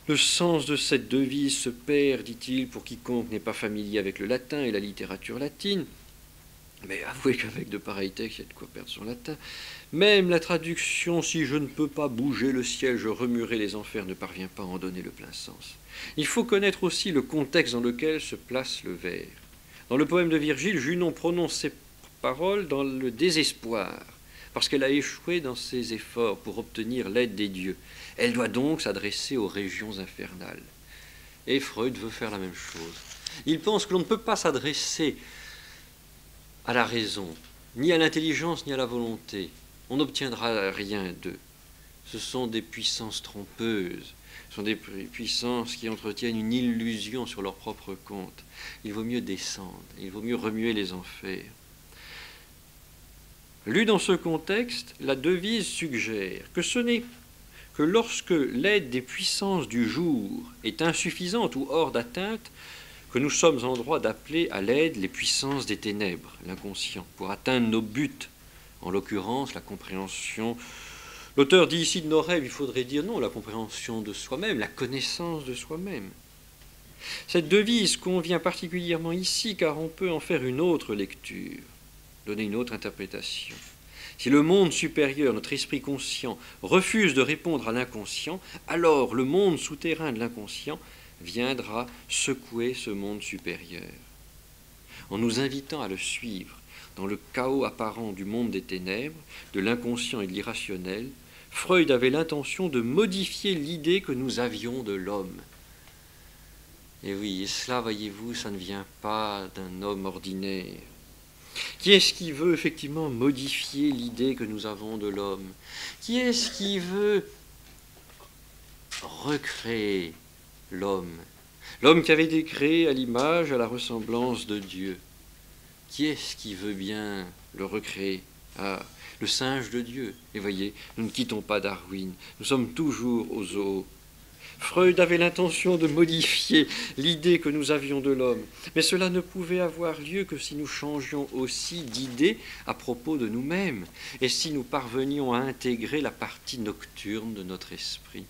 Le sens de cette devise se perd, dit-il, pour quiconque n'est pas familier avec le latin et la littérature latine. Mais avouez qu'avec de pareils textes, il y a de quoi perdre son latin. Même la traduction « si je ne peux pas bouger le ciel, je remuerai les enfers » ne parvient pas à en donner le plein sens. Il faut connaître aussi le contexte dans lequel se place le vers. Dans le poème de Virgile, Junon prononce ces paroles dans le désespoir, parce qu'elle a échoué dans ses efforts pour obtenir l'aide des dieux. Elle doit donc s'adresser aux régions infernales. Et Freud veut faire la même chose. Il pense que l'on ne peut pas s'adresser à la raison, ni à l'intelligence, ni à la volonté. On n'obtiendra rien d'eux. Ce sont des puissances trompeuses. Ce sont des puissances qui entretiennent une illusion sur leur propre compte. Il vaut mieux descendre, il vaut mieux remuer les enfers. Lue dans ce contexte, la devise suggère que ce n'est que lorsque l'aide des puissances du jour est insuffisante ou hors d'atteinte que nous sommes en droit d'appeler à l'aide les puissances des ténèbres, l'inconscient, pour atteindre nos buts, en l'occurrence la compréhension. L'auteur dit ici de nos rêves, il faudrait dire non, la compréhension de soi-même, la connaissance de soi-même. Cette devise convient particulièrement ici car on peut en faire une autre lecture, donner une autre interprétation. Si le monde supérieur, notre esprit conscient, refuse de répondre à l'inconscient, alors le monde souterrain de l'inconscient viendra secouer ce monde supérieur. En nous invitant à le suivre dans le chaos apparent du monde des ténèbres, de l'inconscient et de l'irrationnel, Freud avait l'intention de modifier l'idée que nous avions de l'homme. Et oui, et cela, voyez-vous, ça ne vient pas d'un homme ordinaire. Qui est-ce qui veut effectivement modifier l'idée que nous avons de l'homme? Qui est-ce qui veut recréer l'homme? L'homme qui avait été créé à l'image, à la ressemblance de Dieu. Qui est-ce qui veut bien le recréer? Ah, le singe de Dieu. Et voyez, nous ne quittons pas Darwin, nous sommes toujours au zoo. Freud avait l'intention de modifier l'idée que nous avions de l'homme, mais cela ne pouvait avoir lieu que si nous changions aussi d'idée à propos de nous-mêmes, et si nous parvenions à intégrer la partie nocturne de notre esprit.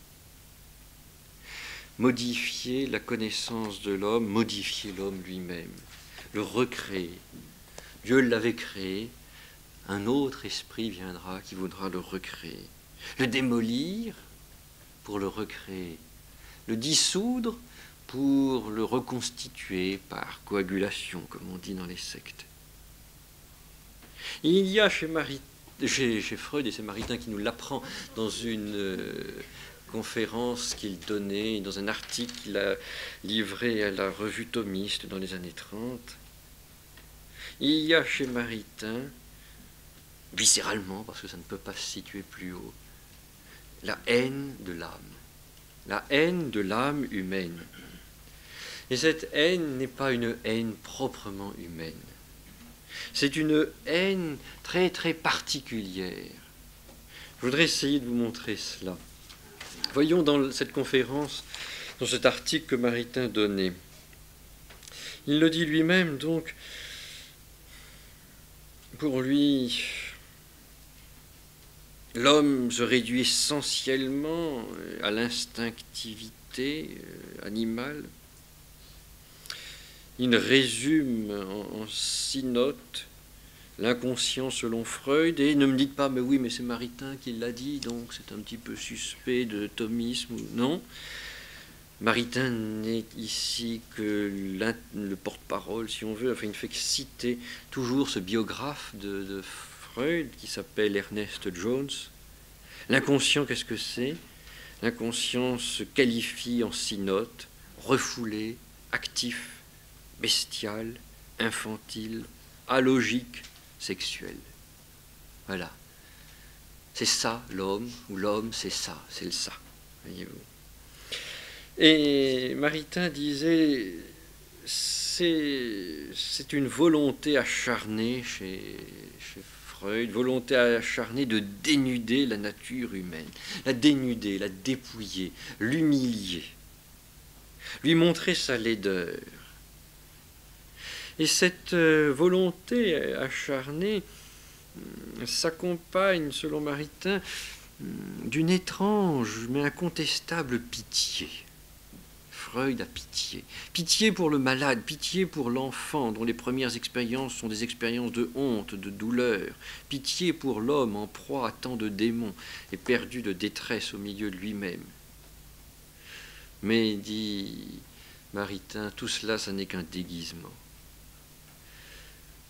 Modifier la connaissance de l'homme, modifier l'homme lui-même, le recréer. Dieu l'avait créé, un autre esprit viendra qui voudra le recréer. Le démolir pour le recréer. Le dissoudre pour le reconstituer par coagulation, comme on dit dans les sectes. Il y a chez Freud, et c'est Maritain qui nous l'apprend dans une conférence qu'il donnait, dans un article qu'il a livré à la revue thomiste dans les années 30, il y a chez Maritain, viscéralement, parce que ça ne peut pas se situer plus haut, la haine de l'âme. La haine de l'âme humaine. Et cette haine n'est pas une haine proprement humaine. C'est une haine très très particulière. Je voudrais essayer de vous montrer cela. Voyons dans cette conférence, dans cet article que Maritain donnait. Il le dit lui-même, donc, pour lui, l'homme se réduit essentiellement à l'instinctivité animale. Il résume en 6 notes l'inconscient selon Freud, et ne me dites pas, mais oui, mais c'est Maritain qui l'a dit, donc c'est un petit peu suspect de thomisme. Non, Maritain n'est ici que le porte-parole, si on veut, enfin il ne fait que citer toujours ce biographe de Freud, qui s'appelle Ernest Jones. L'inconscient, qu'est-ce que c'est? L'inconscient se qualifie en 6 notes: refoulé, actif, bestial, infantile, alogique, sexuel. Voilà. C'est ça l'homme, ou l'homme c'est ça, c'est le ça. Voyez-vous. Et Maritain disait, c'est une volonté acharnée chez Freud, volonté acharnée de dénuder la nature humaine, la dénuder, la dépouiller, l'humilier, lui montrer sa laideur. Et cette volonté acharnée s'accompagne, selon Maritain, d'une étrange mais incontestable pitié. Freud a pitié. Pitié pour le malade, pitié pour l'enfant dont les premières expériences sont des expériences de honte, de douleur. Pitié pour l'homme en proie à tant de démons et perdu de détresse au milieu de lui-même. Mais, dit Maritain, tout cela, ça n'est qu'un déguisement.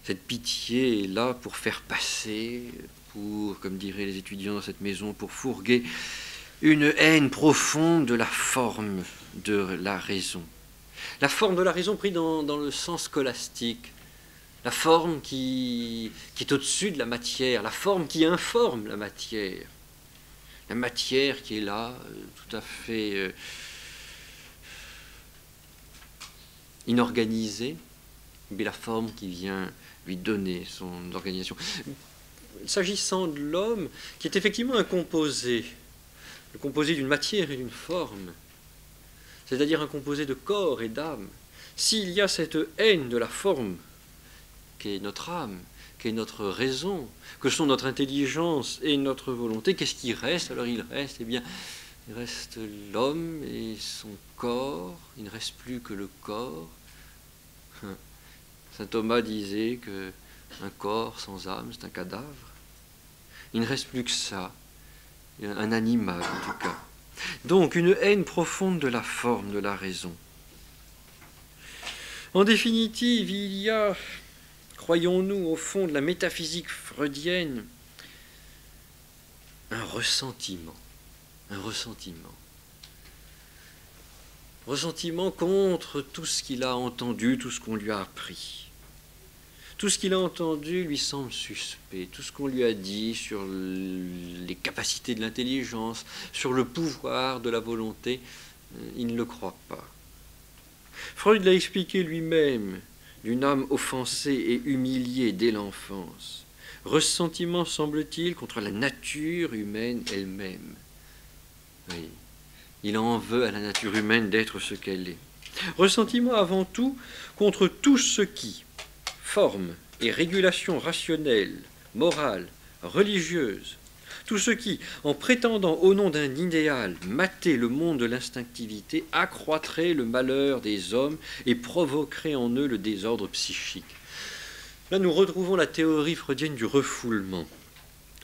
Cette pitié est là pour faire passer, pour, comme diraient les étudiants dans cette maison, pour fourguer une haine profonde de la forme de la raison. La forme de la raison prise dans le sens scolastique. La forme qui est au-dessus de la matière, la forme qui informe la matière. La matière qui est là, tout à fait inorganisée, mais la forme qui vient lui donner son organisation. s'agissant de l'homme, qui est effectivement un composé, le composé d'une matière et d'une forme, c'est-à-dire un composé de corps et d'âme, s'il y a cette haine de la forme, qui est notre âme, qui est notre raison, que sont notre intelligence et notre volonté, qu'est-ce qui reste? Alors il reste, eh bien, il reste l'homme et son corps, il ne reste plus que le corps. Saint Thomas disait qu'un corps sans âme, c'est un cadavre. Il ne reste plus que ça, un animal en tout cas. Donc une haine profonde de la forme, de la raison. En définitive, il y a, croyons-nous, au fond de la métaphysique freudienne, un ressentiment. Un ressentiment. Ressentiment contre tout ce qu'il a entendu, tout ce qu'on lui a appris. Tout ce qu'il a entendu lui semble suspect. Tout ce qu'on lui a dit sur les capacités de l'intelligence, sur le pouvoir de la volonté, il ne le croit pas. Freud l'a expliqué lui-même, d'une âme offensée et humiliée dès l'enfance. Ressentiment, semble-t-il, contre la nature humaine elle-même. Oui, il en veut à la nature humaine d'être ce qu'elle est. Ressentiment avant tout contre tout ce qui, forme et régulation rationnelle, morale, religieuse, tout ce qui, en prétendant au nom d'un idéal mater le monde de l'instinctivité, accroîtrait le malheur des hommes et provoquerait en eux le désordre psychique. Là, nous retrouvons la théorie freudienne du refoulement.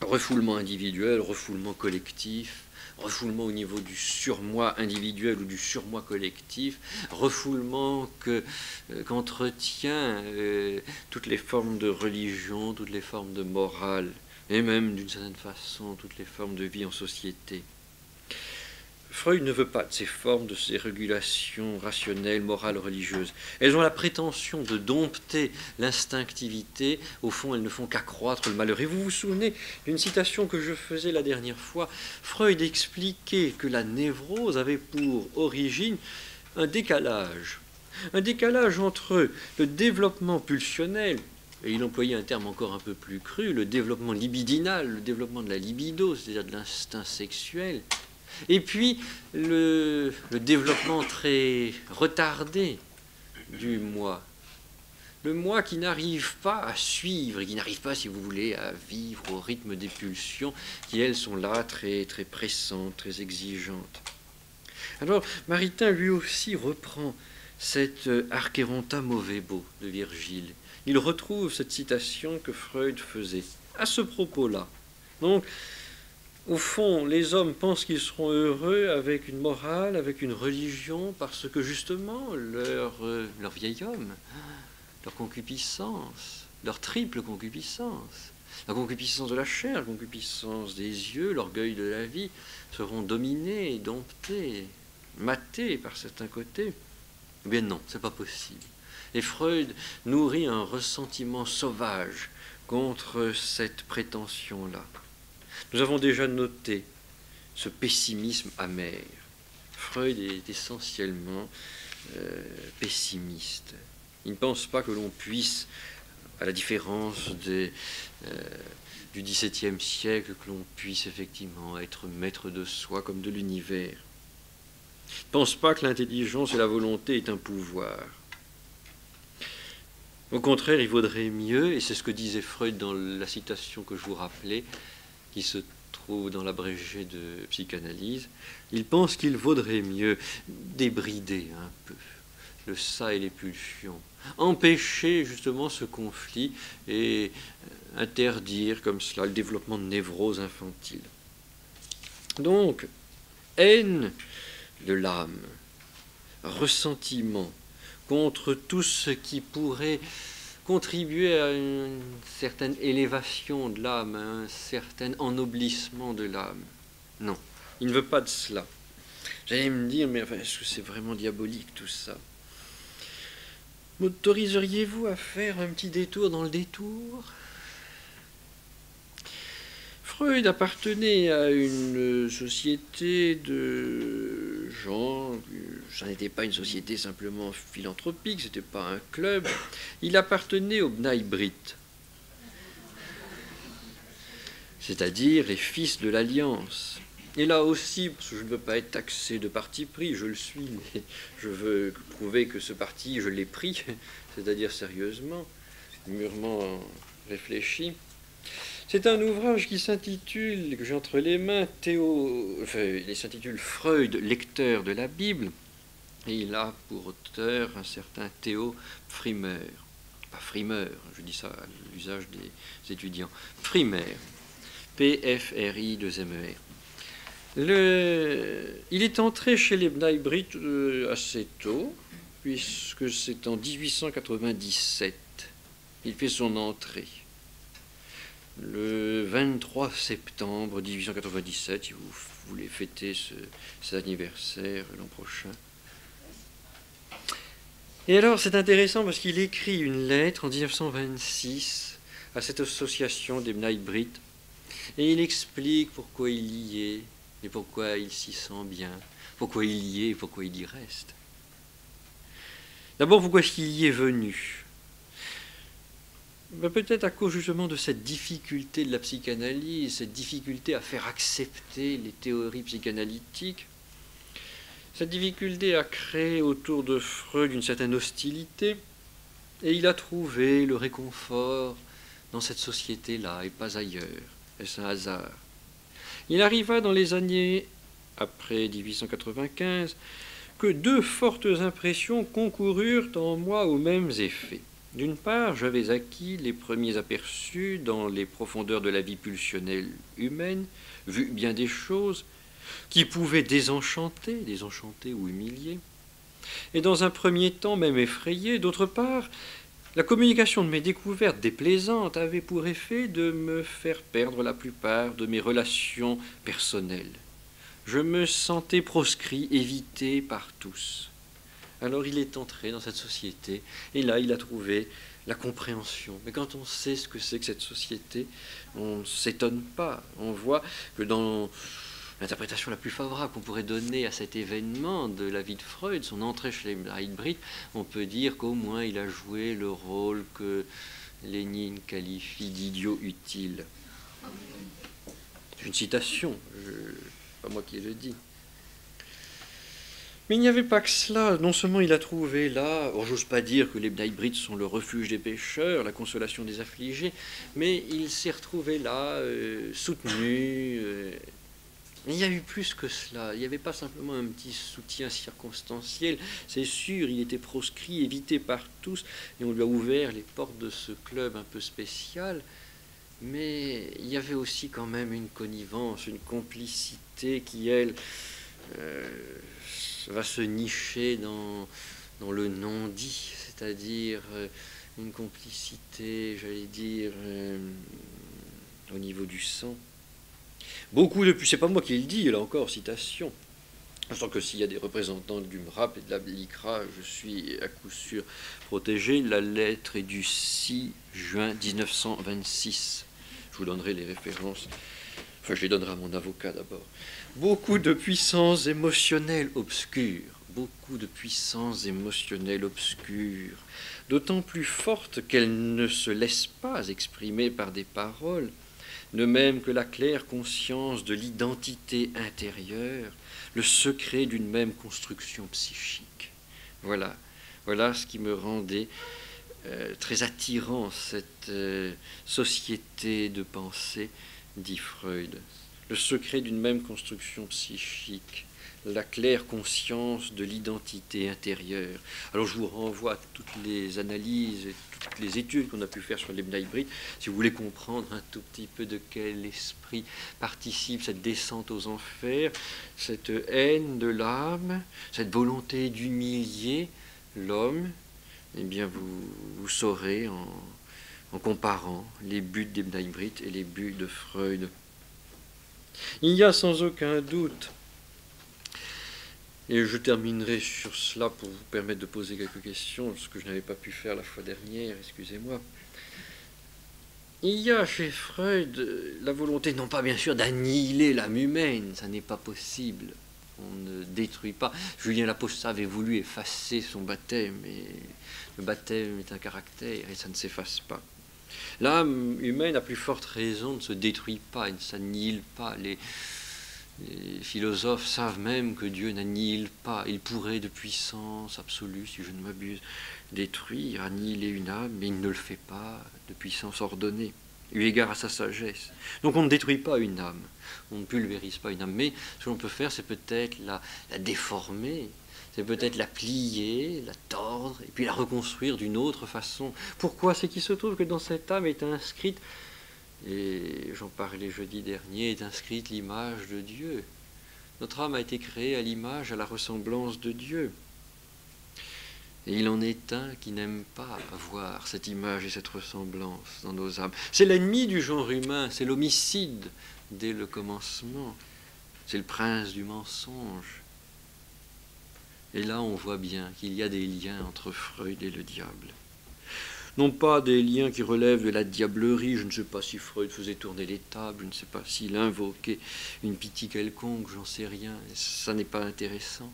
Refoulement individuel, refoulement collectif, refoulement au niveau du surmoi individuel ou du surmoi collectif, refoulement qu'entretient toutes les formes de religion, toutes les formes de morale, et même d'une certaine façon toutes les formes de vie en société. Freud ne veut pas de ces formes, de ces régulations rationnelles, morales, religieuses. Elles ont la prétention de dompter l'instinctivité. Au fond, elles ne font qu'accroître le malheur. Et vous vous souvenez d'une citation que je faisais la dernière fois. Freud expliquait que la névrose avait pour origine un décalage. Un décalage entre le développement pulsionnel, et il employait un terme encore un peu plus cru, le développement libidinal, le développement de la libido, c'est-à-dire de l'instinct sexuel, et puis le développement très retardé du moi. Le moi qui n'arrive pas à suivre, et qui n'arrive pas, si vous voulez, à vivre au rythme des pulsions, qui elles sont là, très, très pressantes, très exigeantes. Alors Maritain lui aussi reprend cet Archeronta movebo de Virgile. Il retrouve cette citation que Freud faisait à ce propos-là. Donc, au fond, les hommes pensent qu'ils seront heureux avec une morale, avec une religion, parce que justement, leur vieil homme, leur concupiscence, leur triple concupiscence, la concupiscence de la chair, la concupiscence des yeux, l'orgueil de la vie, seront dominés, domptés, matés par certains côtés. Eh bien non, c'est pas possible. Et Freud nourrit un ressentiment sauvage contre cette prétention-là. Nous avons déjà noté ce pessimisme amer. Freud est essentiellement pessimiste. Il ne pense pas que l'on puisse, à la différence du XVIIe siècle, que l'on puisse effectivement être maître de soi comme de l'univers. Il ne pense pas que l'intelligence et la volonté est un pouvoir. Au contraire, il vaudrait mieux, et c'est ce que disait Freud dans la citation que je vous rappelais, qui se trouve dans l'abrégé de psychanalyse, il pense qu'il vaudrait mieux débrider un peu le ça et les pulsions, empêcher justement ce conflit et interdire comme cela le développement de névroses infantiles. Donc, haine de l'âme, ressentiment contre tout ce qui pourrait contribuer à une certaine élévation de l'âme, à un certain ennoblissement de l'âme. Non, il ne veut pas de cela. J'allais me dire, mais enfin, est-ce que c'est vraiment diabolique tout ça? M'autoriseriez-vous à faire un petit détour dans le détour? Freud appartenait à une société de gens, ça n'était pas une société simplement philanthropique, ce n'était pas un club, il appartenait au Bnei Brit. c'est-à-dire les fils de l'Alliance. Et là aussi, parce que je ne veux pas être taxé de parti pris, je le suis, mais je veux prouver que ce parti, je l'ai pris, c'est-à-dire sérieusement, mûrement réfléchi. C'est un ouvrage qui s'intitule, que j'ai entre les mains, il s'intitule Freud, lecteur de la Bible, et il a pour auteur un certain Théo Frimer. Pas Frimer, je dis ça à l'usage des étudiants. Frimer, P-F-R-I-2-M-E-R. Il est entré chez les Bnai Brit assez tôt, puisque c'est en 1897. Il fait son entrée. Le 23 septembre 1897, si vous voulez fêter cet anniversaire l'an prochain. Et alors, c'est intéressant parce qu'il écrit une lettre en 1926 à cette association des Bnai Brit, et il explique pourquoi il y est, et pourquoi il s'y sent bien, pourquoi il y est et pourquoi il y reste. D'abord, pourquoi est-ce qu'il y est venu ? Peut-être à cause justement de cette difficulté de la psychanalyse, cette difficulté à faire accepter les théories psychanalytiques. Cette difficulté a créé autour de Freud une certaine hostilité, et il a trouvé le réconfort dans cette société-là et pas ailleurs. Est-ce un hasard ? Il arriva dans les années après 1895 que deux fortes impressions concoururent en moi aux mêmes effets. D'une part, j'avais acquis les premiers aperçus dans les profondeurs de la vie pulsionnelle humaine, vu bien des choses qui pouvaient désenchanter ou humilier, et dans un premier temps même effrayer. D'autre part, la communication de mes découvertes déplaisantes avait pour effet de me faire perdre la plupart de mes relations personnelles. Je me sentais proscrit, évité par tous. Alors il est entré dans cette société, et là il a trouvé la compréhension. Mais quand on sait ce que c'est que cette société, on ne s'étonne pas. On voit que dans l'interprétation la plus favorable qu'on pourrait donner à cet événement de la vie de Freud, son entrée chez les Bnai Brit, on peut dire qu'au moins il a joué le rôle que Lénine qualifie d'idiot utile. C'est une citation, pas moi qui le dis. Mais il n'y avait pas que cela. Non seulement il a trouvé là, j'ose pas dire que les Bnai Brit sont le refuge des pécheurs, la consolation des affligés, mais il s'est retrouvé là, soutenu. Il y a eu plus que cela. Il n'y avait pas simplement un petit soutien circonstanciel. C'est sûr, il était proscrit, évité par tous, et on lui a ouvert les portes de ce club un peu spécial. Mais il y avait aussi quand même une connivence, une complicité qui, elle, va se nicher dans le non-dit, c'est-à-dire une complicité, j'allais dire, au niveau du sang. Beaucoup depuis, c'est pas moi qui le dis, là encore, citation. Je sens que s'il y a des représentants du MRAP et de la LICRA, je suis à coup sûr protégé. La lettre est du 6 juin 1926. Je vous donnerai les références. Enfin, je les donnerai à mon avocat d'abord. Beaucoup de puissance émotionnelle obscure, d'autant plus forte qu'elle ne se laisse pas exprimer par des paroles, de même que la claire conscience de l'identité intérieure, le secret d'une même construction psychique. Voilà ce qui me rendait très attirant cette société de pensée, dit Freud. Le secret d'une même construction psychique, la claire conscience de l'identité intérieure. Alors je vous renvoie à toutes les analyses et toutes les études qu'on a pu faire sur les Bnai Brit, si vous voulez comprendre un tout petit peu de quel esprit participe cette descente aux enfers, cette haine de l'âme, cette volonté d'humilier l'homme. Eh bien vous saurez en comparant les buts des Bnai Brit et les buts de Freud. Il y a sans aucun doute, et je terminerai sur cela pour vous permettre de poser quelques questions, ce que je n'avais pas pu faire la fois dernière, excusez-moi. Il y a chez Freud la volonté, non pas bien sûr d'annihiler l'âme humaine, ça n'est pas possible, on ne détruit pas. Julien Laposta avait voulu effacer son baptême, et le baptême est un caractère et ça ne s'efface pas. L'âme humaine, à plus forte raison, ne se détruit pas, elle ne s'annihile pas. Les philosophes savent même que Dieu n'annihile pas. Il pourrait, de puissance absolue, si je ne m'abuse, détruire, annihiler une âme, mais il ne le fait pas de puissance ordonnée, eu égard à sa sagesse. Donc on ne détruit pas une âme, on ne pulvérise pas une âme, mais ce que l'on peut faire, c'est peut-être la déformer, c'est peut-être la plier, la tordre, et puis la reconstruire d'une autre façon. Pourquoi? C'est qu'il se trouve que dans cette âme est inscrite, et j'en parlais jeudi dernier, est inscrite l'image de Dieu. Notre âme a été créée à l'image, à la ressemblance de Dieu. Et il en est un qui n'aime pas voir cette image et cette ressemblance dans nos âmes. C'est l'ennemi du genre humain, c'est l'homicide dès le commencement. C'est le prince du mensonge. Et là, on voit bien qu'il y a des liens entre Freud et le diable. Non pas des liens qui relèvent de la diablerie, je ne sais pas si Freud faisait tourner les tables, je ne sais pas s'il invoquait une pitié quelconque, j'en sais rien, ça n'est pas intéressant.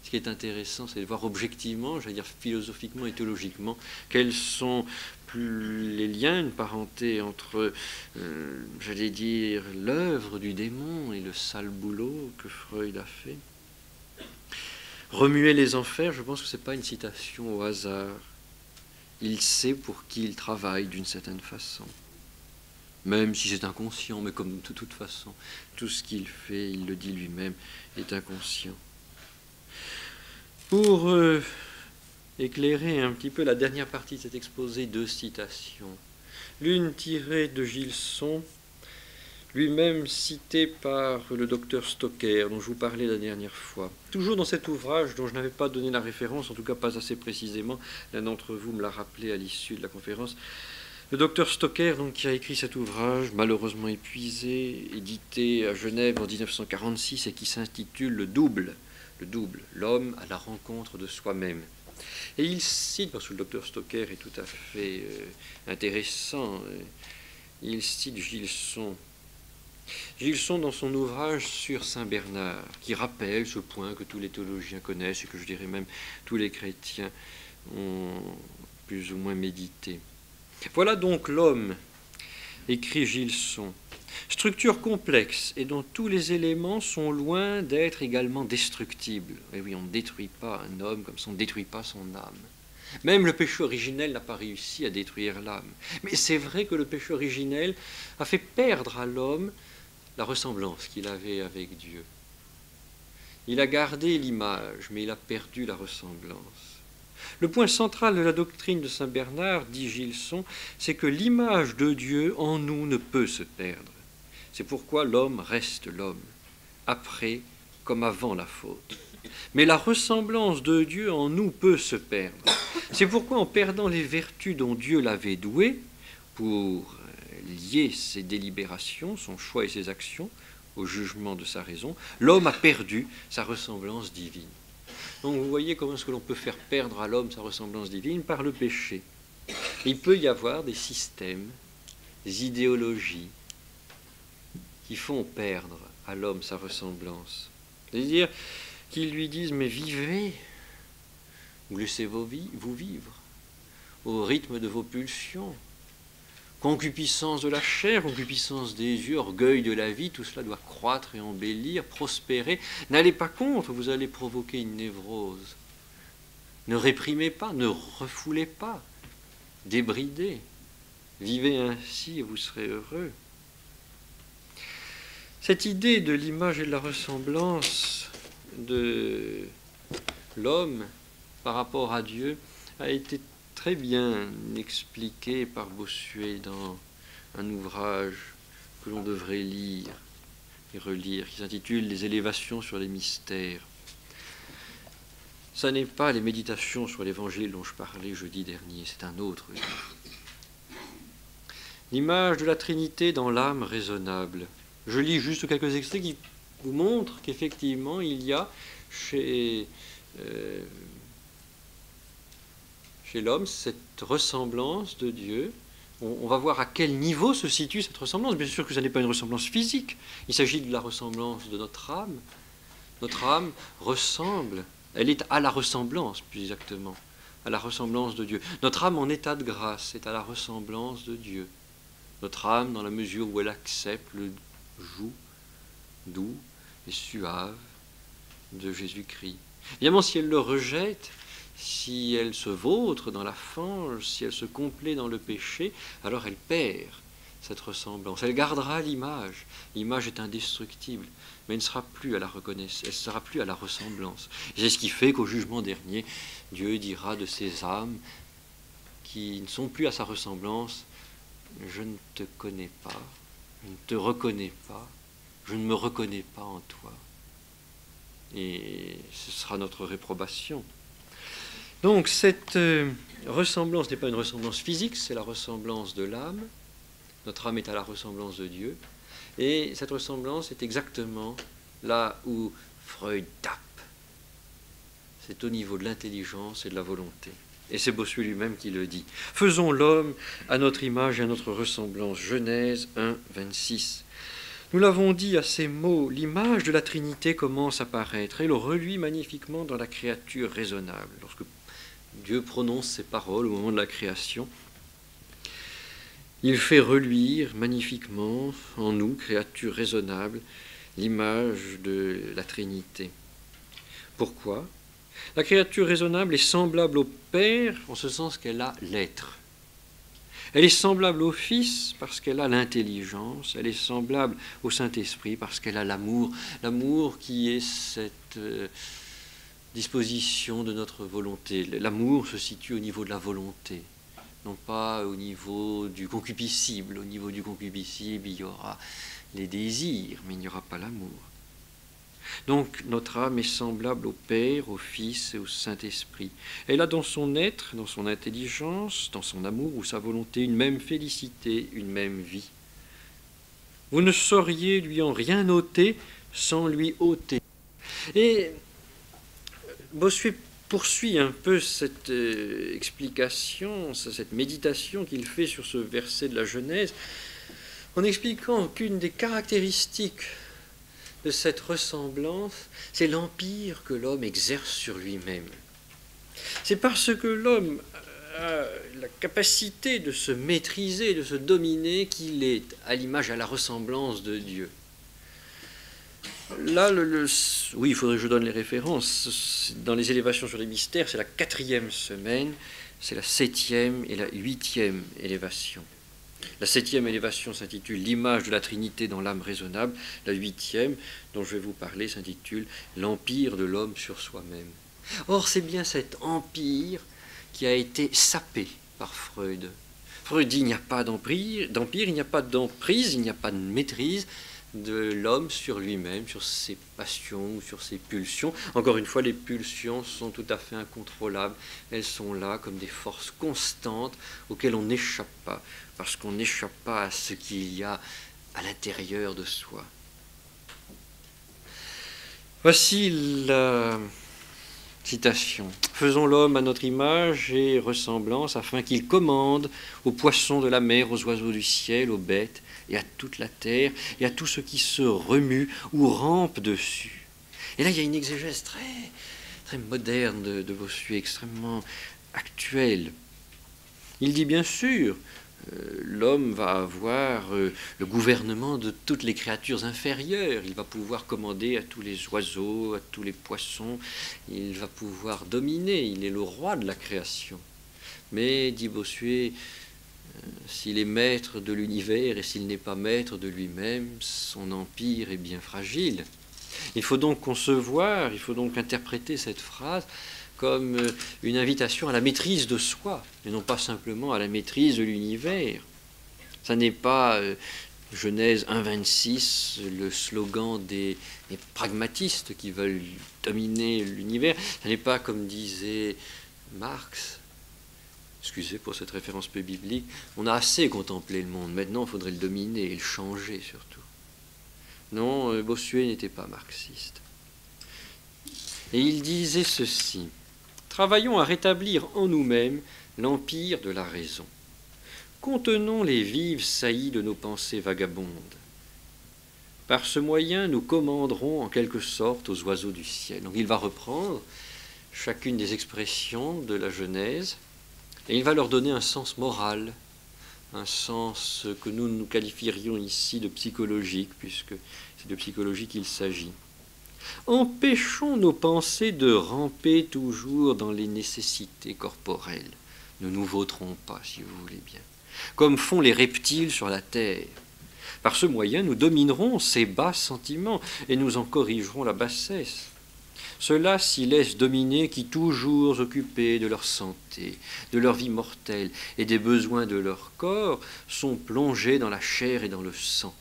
Ce qui est intéressant, c'est de voir objectivement, j'allais dire philosophiquement et théologiquement, quels sont les liens, une parenté entre, j'allais dire, l'œuvre du démon et le sale boulot que Freud a fait. Remuer les enfers, je pense que ce n'est pas une citation au hasard. Il sait pour qui il travaille d'une certaine façon. Même si c'est inconscient, mais comme de toute façon, tout ce qu'il fait, il le dit lui-même, est inconscient. Pour éclairer un petit peu la dernière partie de cet exposé, deux citations. L'une tirée de Gilson, lui-même cité par le docteur Stocker, dont je vous parlais la dernière fois. Toujours dans cet ouvrage dont je n'avais pas donné la référence, en tout cas pas assez précisément, l'un d'entre vous me l'a rappelé à l'issue de la conférence, le docteur Stocker, donc, qui a écrit cet ouvrage, malheureusement épuisé, édité à Genève en 1946 et qui s'intitule Le double, l'homme à la rencontre de soi-même. Et il cite, parce que le docteur Stocker est tout à fait intéressant, il cite Gilson. Gilson dans son ouvrage sur Saint Bernard, qui rappelle ce point que tous les théologiens connaissent et que je dirais même tous les chrétiens ont plus ou moins médité. Voilà donc l'homme, écrit Gilson, structure complexe et dont tous les éléments sont loin d'être également destructibles. Et oui, on ne détruit pas un homme comme ça, on ne détruit pas son âme. Même le péché originel n'a pas réussi à détruire l'âme. Mais c'est vrai que le péché originel a fait perdre à l'homme la ressemblance qu'il avait avec Dieu. Il a gardé l'image, mais il a perdu la ressemblance. Le point central de la doctrine de Saint Bernard, dit Gilson, c'est que l'image de Dieu en nous ne peut se perdre. C'est pourquoi l'homme reste l'homme, après comme avant la faute. Mais la ressemblance de Dieu en nous peut se perdre. C'est pourquoi en perdant les vertus dont Dieu l'avait doué, pour lier ses délibérations, son choix et ses actions au jugement de sa raison, l'homme a perdu sa ressemblance divine. Donc vous voyez comment est-ce que l'on peut faire perdre à l'homme sa ressemblance divine par le péché. Il peut y avoir des systèmes, des idéologies qui font perdre à l'homme sa ressemblance. C'est-à-dire qu'ils lui disent « mais vivez, ou laissez-vous vivre au rythme de vos pulsions ». Concupiscence de la chair, concupiscence des yeux, orgueil de la vie, tout cela doit croître et embellir, prospérer. N'allez pas contre, vous allez provoquer une névrose. Ne réprimez pas, ne refoulez pas, débridez. Vivez ainsi et vous serez heureux. Cette idée de l'image et de la ressemblance de l'homme par rapport à Dieu a été très bien expliqué par Bossuet dans un ouvrage que l'on devrait lire et relire, qui s'intitule « Les élévations sur les mystères ». Ça n'est pas les méditations sur l'évangile dont je parlais jeudi dernier, c'est un autre livre. L'image de la Trinité dans l'âme raisonnable. Je lis juste quelques extraits qui vous montrent qu'effectivement il y a chez l'homme cette ressemblance de Dieu. On va voir à quel niveau se situe cette ressemblance. Bien sûr que ce n'est pas une ressemblance physique. Il s'agit de la ressemblance de notre âme. Notre âme ressemble, elle est à la ressemblance, plus exactement, à la ressemblance de Dieu. Notre âme en état de grâce est à la ressemblance de Dieu. Notre âme, dans la mesure où elle accepte le joug doux et suave de Jésus-Christ. Évidemment, si elle le rejette, si elle se vautre dans la fange, si elle se complaît dans le péché, alors elle perd cette ressemblance. Elle gardera l'image. L'image est indestructible, mais elle ne sera plus à la reconnaissance, elle ne sera plus à la ressemblance. Et c'est ce qui fait qu'au jugement dernier, Dieu dira de ces âmes qui ne sont plus à sa ressemblance, je ne te connais pas, je ne te reconnais pas, je ne me reconnais pas en toi. Et ce sera notre réprobation. Donc cette ressemblance n'est pas une ressemblance physique, c'est la ressemblance de l'âme. Notre âme est à la ressemblance de Dieu. Et cette ressemblance est exactement là où Freud tape. C'est au niveau de l'intelligence et de la volonté. Et c'est Bossuet lui-même qui le dit. Faisons l'homme à notre image et à notre ressemblance. Genèse 1, 26. Nous l'avons dit à ces mots, l'image de la Trinité commence à paraître. Elle reluit magnifiquement dans la créature raisonnable. Lorsque Dieu prononce ces paroles au moment de la création, il fait reluire magnifiquement en nous, créatures raisonnables, l'image de la Trinité. Pourquoi ? La créature raisonnable est semblable au Père en ce sens qu'elle a l'être. Elle est semblable au Fils parce qu'elle a l'intelligence. Elle est semblable au Saint-Esprit parce qu'elle a l'amour. L'amour qui est cette disposition de notre volonté. L'amour se situe au niveau de la volonté, non pas au niveau du concupiscible. Au niveau du concupiscible, il y aura les désirs, mais il n'y aura pas l'amour. Donc notre âme est semblable au Père, au Fils et au Saint-Esprit. Elle a dans son être, dans son intelligence, dans son amour ou sa volonté, une même félicité, une même vie. Vous ne sauriez lui en rien ôter sans lui ôter. Et Bossuet poursuit un peu cette explication, cette méditation qu'il fait sur ce verset de la Genèse, en expliquant qu'une des caractéristiques de cette ressemblance, c'est l'empire que l'homme exerce sur lui-même. C'est parce que l'homme a la capacité de se maîtriser, de se dominer, qu'il est à l'image, à la ressemblance de Dieu. Là, oui, il faudrait que je donne les références. Dans les élévations sur les mystères, c'est la 4e semaine, c'est la 7e et la 8e élévation. La 7e élévation s'intitule « L'image de la Trinité dans l'âme raisonnable ». La 8e, dont je vais vous parler, s'intitule « L'empire de l'homme sur soi-même ». Or, c'est bien cet empire qui a été sapé par Freud. Freud dit qu'il n'y a pas d'empire, il n'y a pas d'emprise, il n'y a pas de maîtrise de l'homme sur lui-même, sur ses passions ou sur ses pulsions. Encore une fois, les pulsions sont tout à fait incontrôlables. Elles sont là comme des forces constantes auxquelles on n'échappe pas, parce qu'on n'échappe pas à ce qu'il y a à l'intérieur de soi. Voici la citation. « Faisons l'homme à notre image et ressemblance, afin qu'il commande aux poissons de la mer, aux oiseaux du ciel, aux bêtes, et à toute la terre, et à tout ce qui se remue ou rampe dessus. » Et là, il y a une exégèse très, très moderne de Bossuet, extrêmement actuelle. Il dit bien sûr, l'homme va avoir le gouvernement de toutes les créatures inférieures. Il va pouvoir commander à tous les oiseaux, à tous les poissons. Il va pouvoir dominer. Il est le roi de la création. Mais, dit Bossuet, s'il est maître de l'univers et s'il n'est pas maître de lui-même, son empire est bien fragile. Il faut donc concevoir, il faut donc interpréter cette phrase comme une invitation à la maîtrise de soi, et non pas simplement à la maîtrise de l'univers. Ça n'est pas Genèse 1,26, le slogan des pragmatistes qui veulent dominer l'univers. Ça n'est pas, comme disait Marx, excusez pour cette référence peu biblique, on a assez contemplé le monde, maintenant il faudrait le dominer et le changer surtout. Non, Bossuet n'était pas marxiste. Et il disait ceci: travaillons à rétablir en nous-mêmes l'empire de la raison. Contenons les vives saillies de nos pensées vagabondes. Par ce moyen, nous commanderons en quelque sorte aux oiseaux du ciel. Donc il va reprendre chacune des expressions de la Genèse, et il va leur donner un sens moral, un sens que nous qualifierions ici de psychologique, puisque c'est de psychologie qu'il s'agit. Empêchons nos pensées de ramper toujours dans les nécessités corporelles. Ne nous vautrons pas, si vous voulez bien, comme font les reptiles sur la terre. Par ce moyen, nous dominerons ces bas sentiments et nous en corrigerons la bassesse. Ceux-là s'y laissent dominer qui, toujours occupés de leur santé, de leur vie mortelle et des besoins de leur corps, sont plongés dans la chair et dans le sang,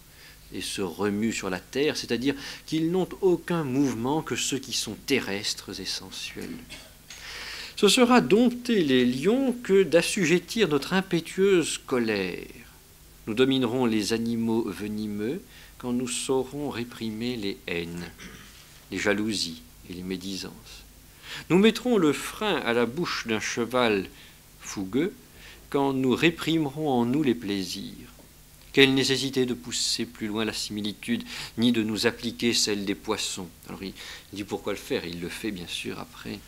et se remuent sur la terre, c'est-à-dire qu'ils n'ont aucun mouvement que ceux qui sont terrestres et sensuels. Ce sera dompter les lions que d'assujettir notre impétueuse colère. Nous dominerons les animaux venimeux quand nous saurons réprimer les haines, les jalousies et les médisances. Nous mettrons le frein à la bouche d'un cheval fougueux quand nous réprimerons en nous les plaisirs. Quelle nécessité de pousser plus loin la similitude, ni de nous appliquer celle des poissons. Alors il dit pourquoi le faire, et il le fait bien sûr après.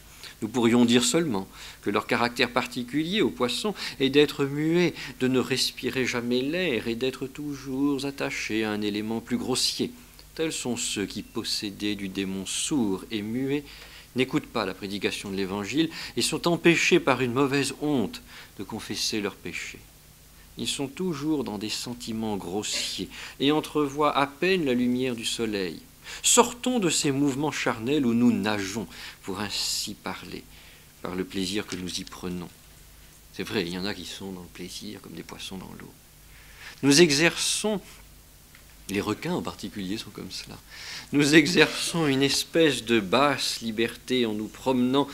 Nous pourrions dire seulement que leur caractère particulier aux poissons est d'être muets, de ne respirer jamais l'air et d'être toujours attachés à un élément plus grossier. Tels sont ceux qui, possédés du démon sourd et muet, n'écoutent pas la prédication de l'Évangile et sont empêchés par une mauvaise honte de confesser leurs péchés. Ils sont toujours dans des sentiments grossiers et entrevoient à peine la lumière du soleil. Sortons de ces mouvements charnels où nous nageons, pour ainsi parler, par le plaisir que nous y prenons. C'est vrai, il y en a qui sont dans le plaisir comme des poissons dans l'eau. Nous exerçons, les requins en particulier sont comme cela, nous exerçons une espèce de basse liberté en nous promenant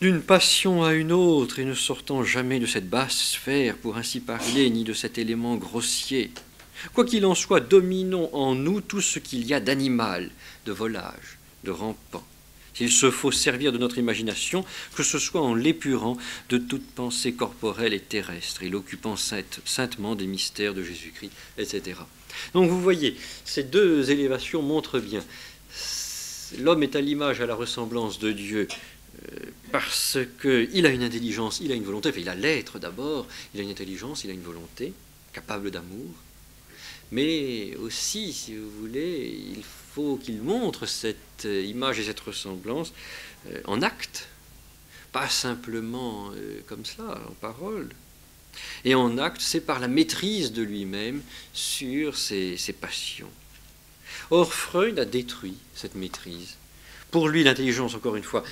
d'une passion à une autre et ne sortant jamais de cette basse sphère, pour ainsi parler, ni de cet élément grossier. Quoi qu'il en soit, dominons en nous tout ce qu'il y a d'animal, de volage, de rampant. S'il se faut servir de notre imagination, que ce soit en l'épurant de toute pensée corporelle et terrestre, et l'occupant saintement des mystères de Jésus-Christ, etc. Donc vous voyez, ces deux élévations montrent bien. L'homme est à l'image, à la ressemblance de Dieu, parce qu'il a une intelligence, il a une volonté, enfin il a l'être d'abord, il a une intelligence, il a une volonté, capable d'amour, mais aussi, si vous voulez, il faut qu'il montre cette image et cette ressemblance en acte, pas simplement comme cela, en parole. Et en acte, c'est par la maîtrise de lui-même sur ses passions. Or, Freud a détruit cette maîtrise. Pour lui, l'intelligence, encore une fois,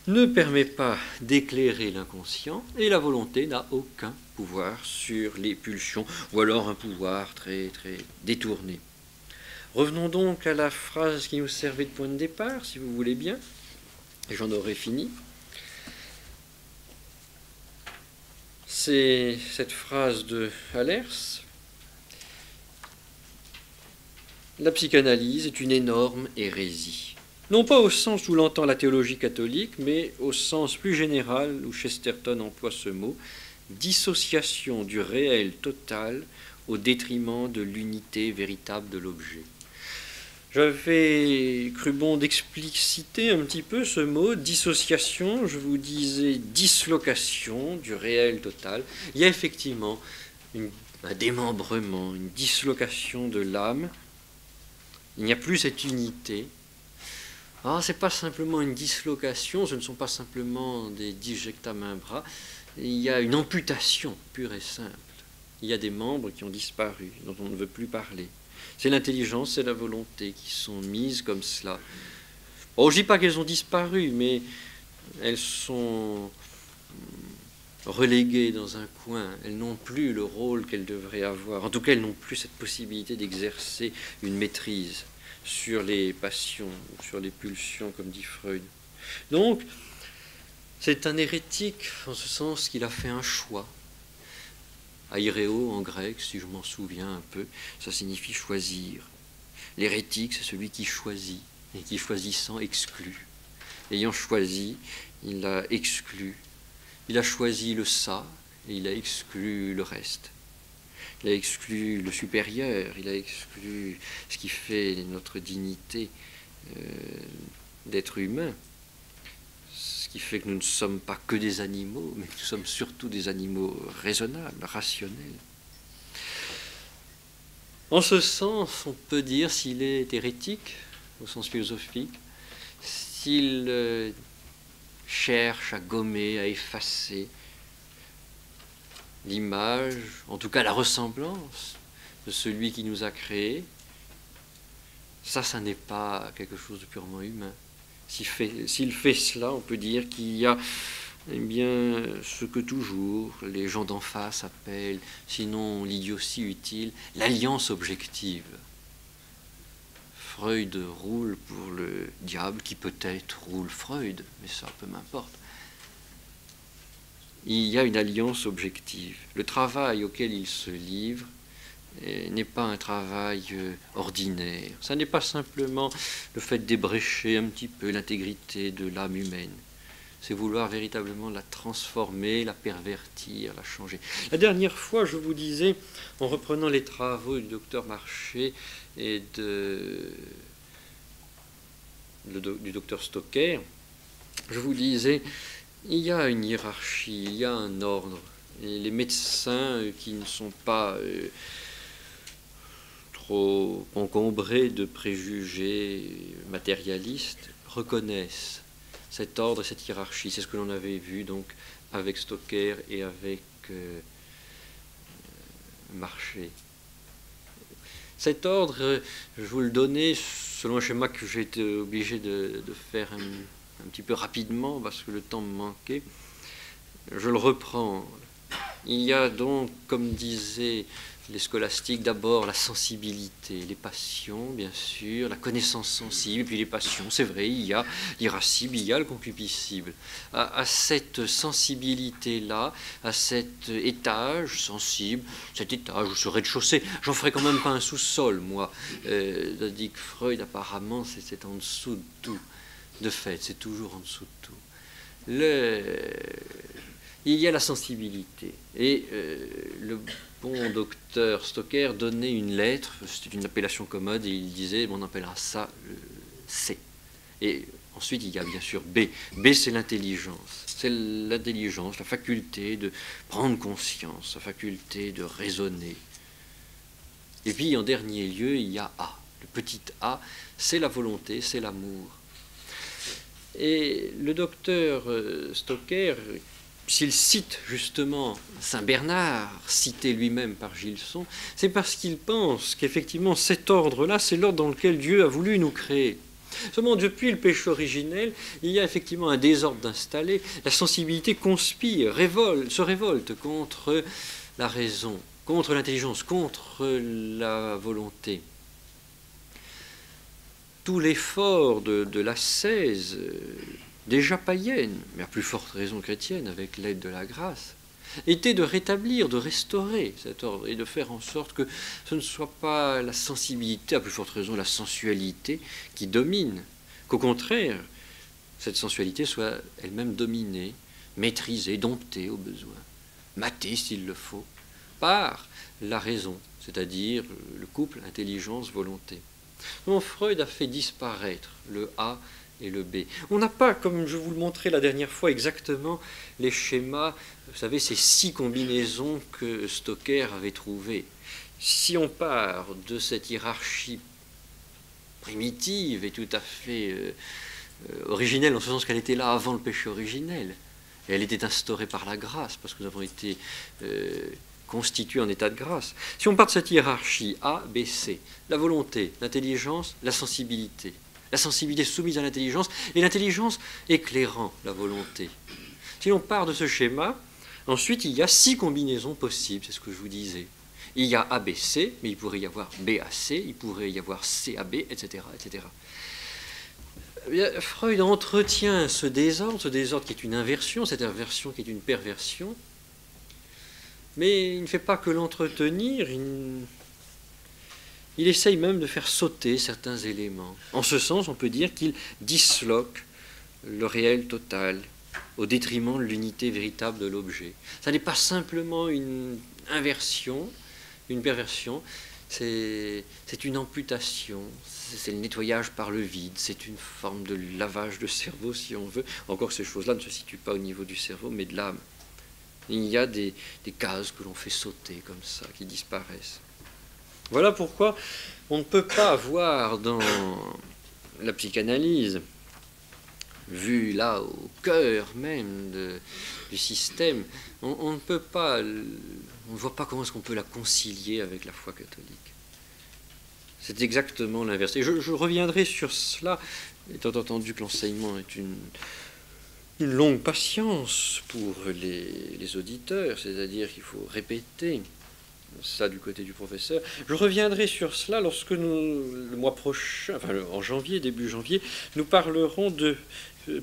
ne permet pas d'éclairer l'inconscient et la volonté n'a aucun pouvoir sur les pulsions, ou alors un pouvoir très, très détourné. Revenons donc à la phrase qui nous servait de point de départ, si vous voulez bien, et j'en aurai fini. C'est cette phrase de Allers. La psychanalyse est une énorme hérésie. Non pas au sens où l'entend la théologie catholique, mais au sens plus général où Chesterton emploie ce mot, dissociation du réel total au détriment de l'unité véritable de l'objet. J'avais cru bon d'expliciter un petit peu ce mot, dissociation, je vous disais dislocation du réel total. Il y a effectivement un démembrement, une dislocation de l'âme. Il n'y a plus cette unité. Alors, ce n'est pas simplement une dislocation, ce ne sont pas simplement des disjecta main-bras, il y a une amputation pure et simple. Il y a des membres qui ont disparu, dont on ne veut plus parler. C'est l'intelligence, c'est la volonté qui sont mises comme cela. Bon, je ne dis pas qu'elles ont disparu, mais elles sont reléguées dans un coin. Elles n'ont plus le rôle qu'elles devraient avoir. En tout cas, elles n'ont plus cette possibilité d'exercer une maîtrise sur les passions, sur les pulsions, comme dit Freud. Donc, c'est un hérétique, en ce sens qu'il a fait un choix. Airéo, en grec, si je m'en souviens un peu, ça signifie choisir. L'hérétique, c'est celui qui choisit, et qui, choisissant, exclut. Ayant choisi, il a exclu. Il a choisi le ça, et il a exclu le reste. Il a exclu le supérieur, il a exclu ce qui fait notre dignité d'être humain, ce qui fait que nous ne sommes pas que des animaux, mais que nous sommes surtout des animaux raisonnables, rationnels. En ce sens, on peut dire s'il est hérétique, au sens philosophique, s'il cherche à gommer, à effacer l'image, en tout cas la ressemblance de celui qui nous a créés, ça n'est pas quelque chose de purement humain. S'il fait cela, on peut dire qu'il y a bien ce que toujours les gens d'en face appellent, sinon l'idiotie utile, l'alliance objective. Freud roule pour le diable, qui peut-être roule Freud, mais ça, peu m'importe. Il y a une alliance objective. Le travail auquel il se livre n'est pas un travail ordinaire. Ça n'est pas simplement le fait d'ébrécher un petit peu l'intégrité de l'âme humaine. C'est vouloir véritablement la transformer, la pervertir, la changer. La dernière fois, je vous disais, en reprenant les travaux du docteur Marché et du docteur Stocker, je vous disais, il y a une hiérarchie, il y a un ordre. Et les médecins qui ne sont pas trop encombrés de préjugés matérialistes reconnaissent cet ordre et cette hiérarchie. C'est ce que l'on avait vu donc avec Stocker et avec Marché. Cet ordre, je vous le donnais selon un schéma que j'ai été obligé de faire un petit peu rapidement parce que le temps me manquait. Je le reprends. Il y a donc, comme disaient les scolastiques, d'abord la sensibilité, les passions, bien sûr, la connaissance sensible, puis les passions, c'est vrai, il y a l'irascible, il y a le concupiscible. À cette sensibilité-là, à cet étage sensible, cet étage ou ce rez-de-chaussée, j'en ferai quand même pas un sous-sol, moi. Tandis que Freud, apparemment, c'est en dessous de tout. De fait, c'est toujours en dessous de tout. Il y a la sensibilité. Et le bon docteur Stocker donnait une lettre, c'était une appellation commode, et il disait, on appellera ça C. Et ensuite, il y a bien sûr B. B, c'est l'intelligence. C'est l'intelligence, la faculté de prendre conscience, la faculté de raisonner. Et puis, en dernier lieu, il y a A. Le petit A, c'est la volonté, c'est l'amour. Et le docteur Stocker, s'il cite justement Saint Bernard, cité lui-même par Gilson, c'est parce qu'il pense qu'effectivement cet ordre-là, c'est l'ordre dans lequel Dieu a voulu nous créer. Seulement, depuis le péché originel, il y a effectivement un désordre installé. La sensibilité conspire, se révolte contre la raison, contre l'intelligence, contre la volonté. Tout l'effort de l'ascèse, déjà païenne, mais à plus forte raison chrétienne, avec l'aide de la grâce, était de rétablir, de restaurer cet ordre et de faire en sorte que ce ne soit pas la sensibilité, à plus forte raison la sensualité, qui domine, qu'au contraire, cette sensualité soit elle-même dominée, maîtrisée, domptée au besoin, matée s'il le faut, par la raison, c'est-à-dire le couple intelligence-volonté. Donc Freud a fait disparaître le A et le B. On n'a pas, comme je vous le montrais la dernière fois, exactement les schémas, vous savez, ces 6 combinaisons que Stocker avait trouvées. Si on part de cette hiérarchie primitive et tout à fait originelle, en ce sens qu'elle était là avant le péché originel, et elle était instaurée par la grâce, parce que nous avons été constitués en état de grâce. Si on part de cette hiérarchie A, B, C, la volonté, l'intelligence, la sensibilité soumise à l'intelligence, et l'intelligence éclairant la volonté. Si l'on part de ce schéma, ensuite il y a 6 combinaisons possibles, c'est ce que je vous disais. Il y a A, B, C, mais il pourrait y avoir B, A, C, il pourrait y avoir C, A, B, etc., etc. Freud entretient ce désordre qui est une inversion, cette inversion qui est une perversion, mais il ne fait pas que l'entretenir, il essaye même de faire sauter certains éléments. En ce sens, on peut dire qu'il disloque le réel total au détriment de l'unité véritable de l'objet. Ça n'est pas simplement une inversion, une perversion, C'est une amputation, c'est le nettoyage par le vide, c'est une forme de lavage de cerveau, si on veut. Encore que ces choses-là ne se situent pas au niveau du cerveau, mais de l'âme. Il y a des cases que l'on fait sauter comme ça, qui disparaissent. Voilà pourquoi on ne peut pas avoir dans la psychanalyse, vue là au cœur même du système, on ne peut pas, on ne voit pas comment est-ce qu'on peut la concilier avec la foi catholique. C'est exactement l'inverse. Et je reviendrai sur cela, étant entendu que l'enseignement est une longue patience pour les auditeurs, c'est-à-dire qu'il faut répéter ça du côté du professeur. Je reviendrai sur cela lorsque le mois prochain, enfin en janvier, début janvier, nous parlerons de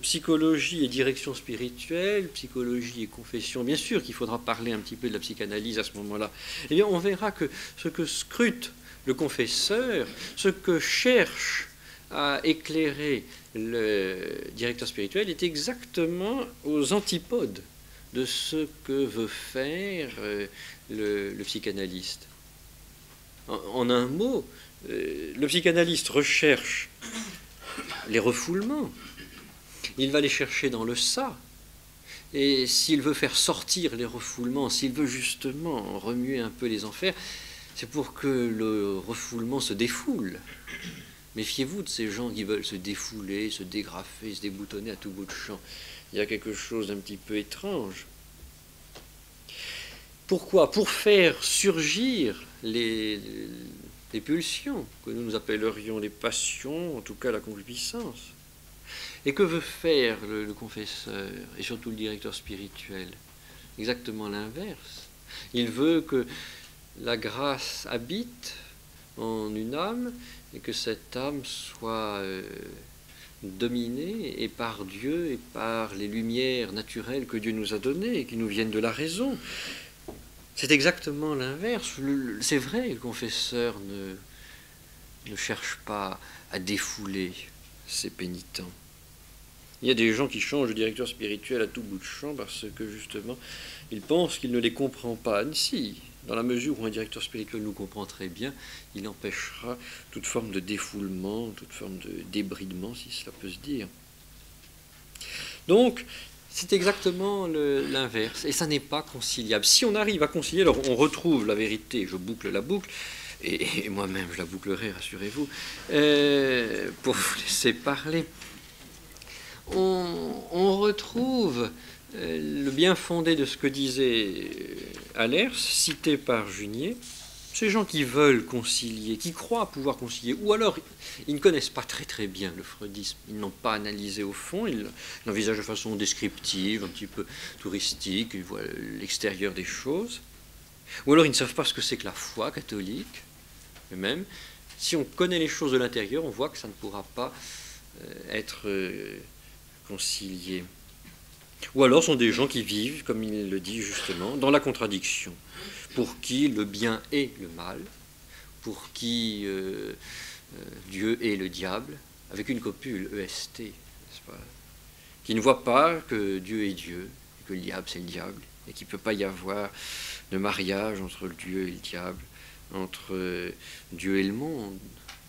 psychologie et direction spirituelle, psychologie et confession. Bien sûr qu'il faudra parler un petit peu de la psychanalyse à ce moment-là. Eh bien, on verra que ce que scrute le confesseur, ce que cherche à éclairer le directeur spirituel est exactement aux antipodes de ce que veut faire le psychanalyste. En un mot, le psychanalyste recherche les refoulements. Il va les chercher dans le ça. Et s'il veut faire sortir les refoulements, s'il veut justement remuer un peu les enfers, c'est pour que le refoulement se défoule. Méfiez-vous de ces gens qui veulent se défouler, se dégrafer, se déboutonner à tout bout de champ. Il y a quelque chose d'un petit peu étrange. Pourquoi? Pour faire surgir les pulsions, que nous appellerions les passions, en tout cas la concupiscence. Et que veut faire le confesseur, et surtout le directeur spirituel? Exactement l'inverse. Il veut que la grâce habite en une âme, et que cette âme soit dominée et par Dieu et par les lumières naturelles que Dieu nous a données et qui nous viennent de la raison. C'est exactement l'inverse. C'est vrai, le confesseur ne cherche pas à défouler ses pénitents. Il y a des gens qui changent de directeur spirituel à tout bout de champ parce que justement, ils pensent qu'il ne les comprend pas. Si, dans la mesure où un directeur spirituel nous comprend très bien, il empêchera toute forme de défoulement, toute forme de débridement, si cela peut se dire. Donc, c'est exactement l'inverse, et ça n'est pas conciliable. Si on arrive à concilier, alors on retrouve la vérité, je boucle la boucle, et moi-même je la bouclerai, rassurez-vous, pour vous laisser parler. On retrouve le bien fondé de ce que disait Allers, cité par Junier. Ces gens qui veulent concilier, qui croient pouvoir concilier, ou alors ils ne connaissent pas très très bien le freudisme, ils n'ont pas analysé au fond, ils l'envisagent de façon descriptive, un petit peu touristique, ils voient l'extérieur des choses, ou alors ils ne savent pas ce que c'est que la foi catholique, et même si on connaît les choses de l'intérieur, on voit que ça ne pourra pas être concilié. Ou alors sont des gens qui vivent, comme il le dit justement, dans la contradiction, pour qui le bien est le mal, pour qui Dieu est le diable, avec une copule, EST, n'est-ce pas, qui ne voit pas que Dieu est Dieu, que le diable c'est le diable, et qu'il ne peut pas y avoir de mariage entre le Dieu et le diable, entre Dieu et le monde,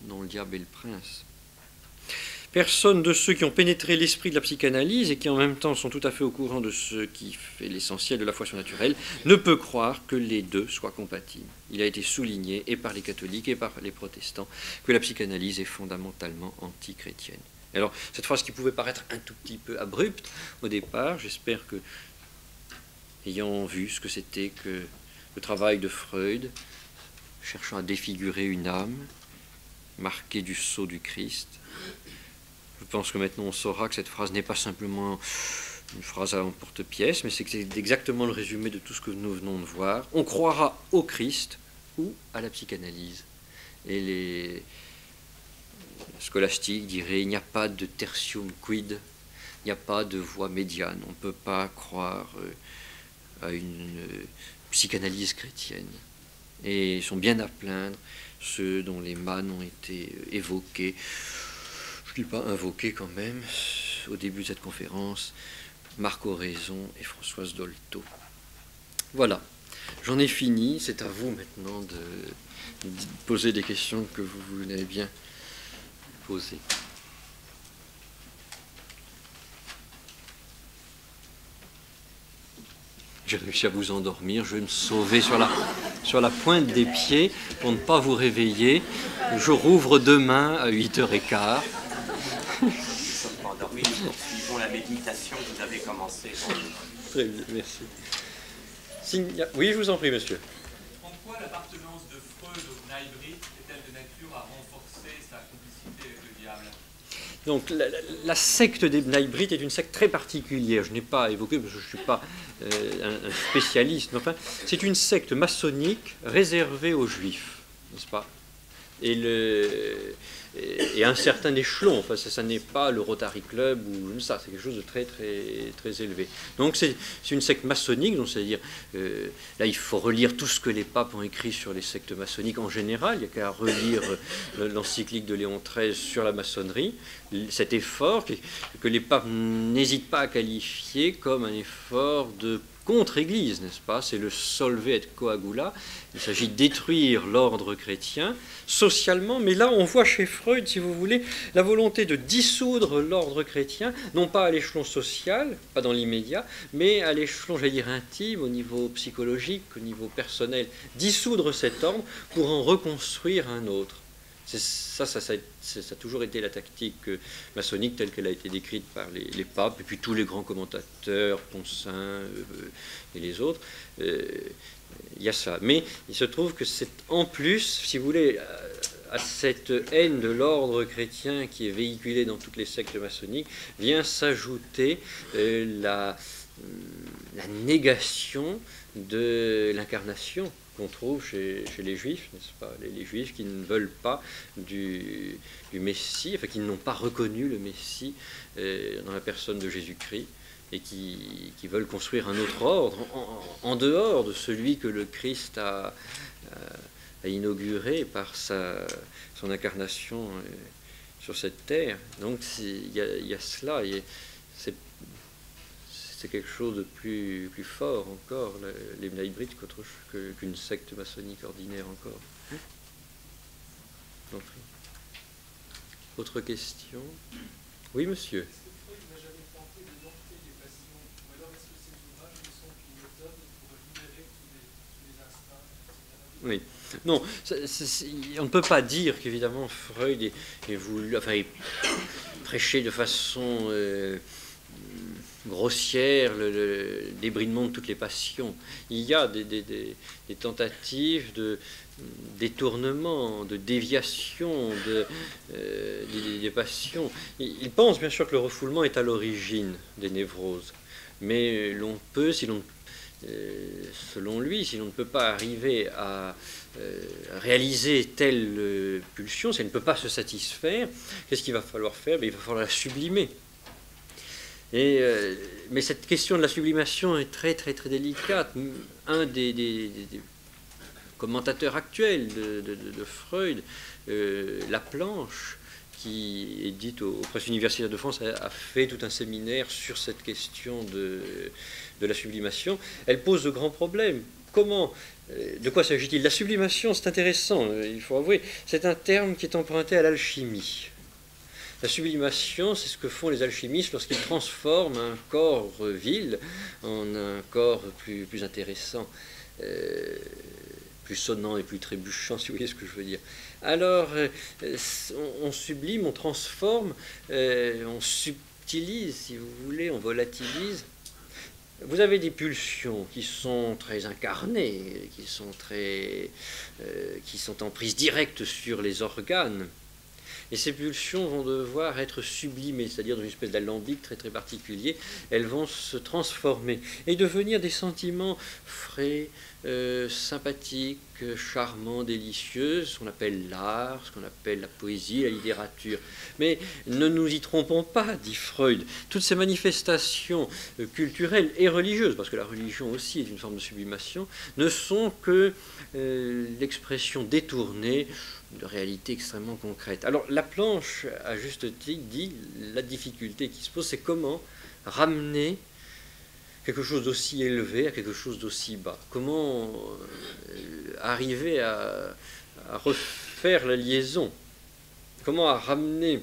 dont le diable est le prince. Personne de ceux qui ont pénétré l'esprit de la psychanalyse et qui en même temps sont tout à fait au courant de ce qui fait l'essentiel de la foi surnaturelle ne peut croire que les deux soient compatibles. Il a été souligné et par les catholiques et par les protestants que la psychanalyse est fondamentalement anti-chrétienne. Alors, cette phrase qui pouvait paraître un tout petit peu abrupte au départ, j'espère que, ayant vu ce que c'était que le travail de Freud, cherchant à défigurer une âme, marquée du sceau du Christ, je pense que maintenant on saura que cette phrase n'est pas simplement une phrase à l'emporte-pièce, mais c'est exactement le résumé de tout ce que nous venons de voir. On croira au Christ ou à la psychanalyse. Et les scolastiques diraient il n'y a pas de tertium quid, il n'y a pas de voie médiane. On ne peut pas croire à une psychanalyse chrétienne. Et ils sont bien à plaindre ceux dont les mânes ont été évoqués. Je ne dis pas invoqué quand même, au début de cette conférence, Marc Oraison et Françoise Dolto. Voilà, j'en ai fini, c'est à vous maintenant poser des questions que vous voulez bien poser. J'ai réussi à vous endormir, je vais me sauver sur la pointe des pieds pour ne pas vous réveiller. Je rouvre demain à 8h15. Nous sommes pas endormis, nous poursuivons la méditation que vous avez commencée. Très bien, merci. Oui, je vous en prie, monsieur. En quoi l'appartenance de Freud au Bnei-Brit est-elle de nature à renforcer sa complicité avec le diable? Donc, la secte des Bnei-Brit est une secte très particulière. Je n'ai pas évoqué parce que je ne suis pas un spécialiste. Mais enfin, c'est une secte maçonnique réservée aux Juifs, n'est-ce pas? Et un certain échelon. Enfin, ça n'est pas le Rotary Club ou ça. C'est quelque chose de très, très, très élevé. Donc, c'est une secte maçonnique. Donc, c'est-à-dire, là, il faut relire tout ce que les papes ont écrit sur les sectes maçonniques en général. Il n'y a qu'à relire l'encyclique de Léon XIII sur la maçonnerie. Cet effort que les papes n'hésitent pas à qualifier comme un effort de contre-église, n'est-ce pas? C'est le solve et coagula. Il s'agit de détruire l'ordre chrétien socialement, mais là on voit chez Freud, si vous voulez, la volonté de dissoudre l'ordre chrétien, non pas à l'échelon social, pas dans l'immédiat, mais à l'échelon, j'allais dire, intime, au niveau psychologique, au niveau personnel, dissoudre cet ordre pour en reconstruire un autre. Ça a toujours été la tactique maçonnique telle qu'elle a été décrite par les papes et puis tous les grands commentateurs, Poncin et les autres. Il y a ça. Mais il se trouve que c'est en plus, si vous voulez, à cette haine de l'ordre chrétien qui est véhiculée dans toutes les sectes maçonniques, vient s'ajouter la négation de l'incarnation qu'on trouve chez les Juifs, n'est-ce pas? Les Juifs qui ne veulent pas du Messie, enfin qui n'ont pas reconnu le Messie dans la personne de Jésus-Christ et qui veulent construire un autre ordre en dehors de celui que le Christ a inauguré par son incarnation sur cette terre. Donc il y a cela, c'est quelque chose de plus fort encore, les Bnei-Brit, qu'une secte maçonnique ordinaire encore. Autre question? Oui, monsieur. Est-ce que Freud n'a jamais tenté de dompter les passions? Ou alors est-ce que ses ouvrages ne sont qu'une méthode pour libérer tous les instincts, etc. Oui. Non, on ne peut pas dire qu'évidemment Freud ait prêché de façon grossière le débridement de toutes les passions. Il y a des tentatives de détournement, de déviation des passions. Il pense bien sûr que le refoulement est à l'origine des névroses, mais l'on peut, selon lui, si l'on ne peut pas arriver à réaliser telle pulsion, si elle ne peut pas se satisfaire, qu'est-ce qu'il va falloir faire? Il va falloir la sublimer. Mais cette question de la sublimation est très très très délicate. Un des commentateurs actuels de Freud, Laplanche, qui est dit aux presses universitaires de France, a fait tout un séminaire sur cette question de la sublimation. Elle pose de grands problèmes. De quoi s'agit-il? La sublimation, c'est intéressant, il faut avouer, c'est un terme qui est emprunté à l'alchimie. La sublimation, c'est ce que font les alchimistes lorsqu'ils transforment un corps vil en un corps plus intéressant, plus sonnant et plus trébuchant, si vous voyez ce que je veux dire. Alors, on sublime, on transforme, on subtilise, si vous voulez, on volatilise. Vous avez des pulsions qui sont très incarnées, qui sont en prise directe sur les organes. Et ces pulsions vont devoir être sublimées, c'est-à-dire dans une espèce d'alambic très très particulier. Elles vont se transformer et devenir des sentiments frais, sympathiques, charmants, délicieux, ce qu'on appelle l'art, ce qu'on appelle la poésie, la littérature. Mais ne nous y trompons pas, dit Freud, toutes ces manifestations culturelles et religieuses, parce que la religion aussi est une forme de sublimation, ne sont que l'expression détournée de réalité extrêmement concrète. Alors Laplanche, à juste titre, dit la difficulté qui se pose, c'est comment ramener quelque chose d'aussi élevé à quelque chose d'aussi bas. Comment arriver à à refaire la liaison. Comment ramener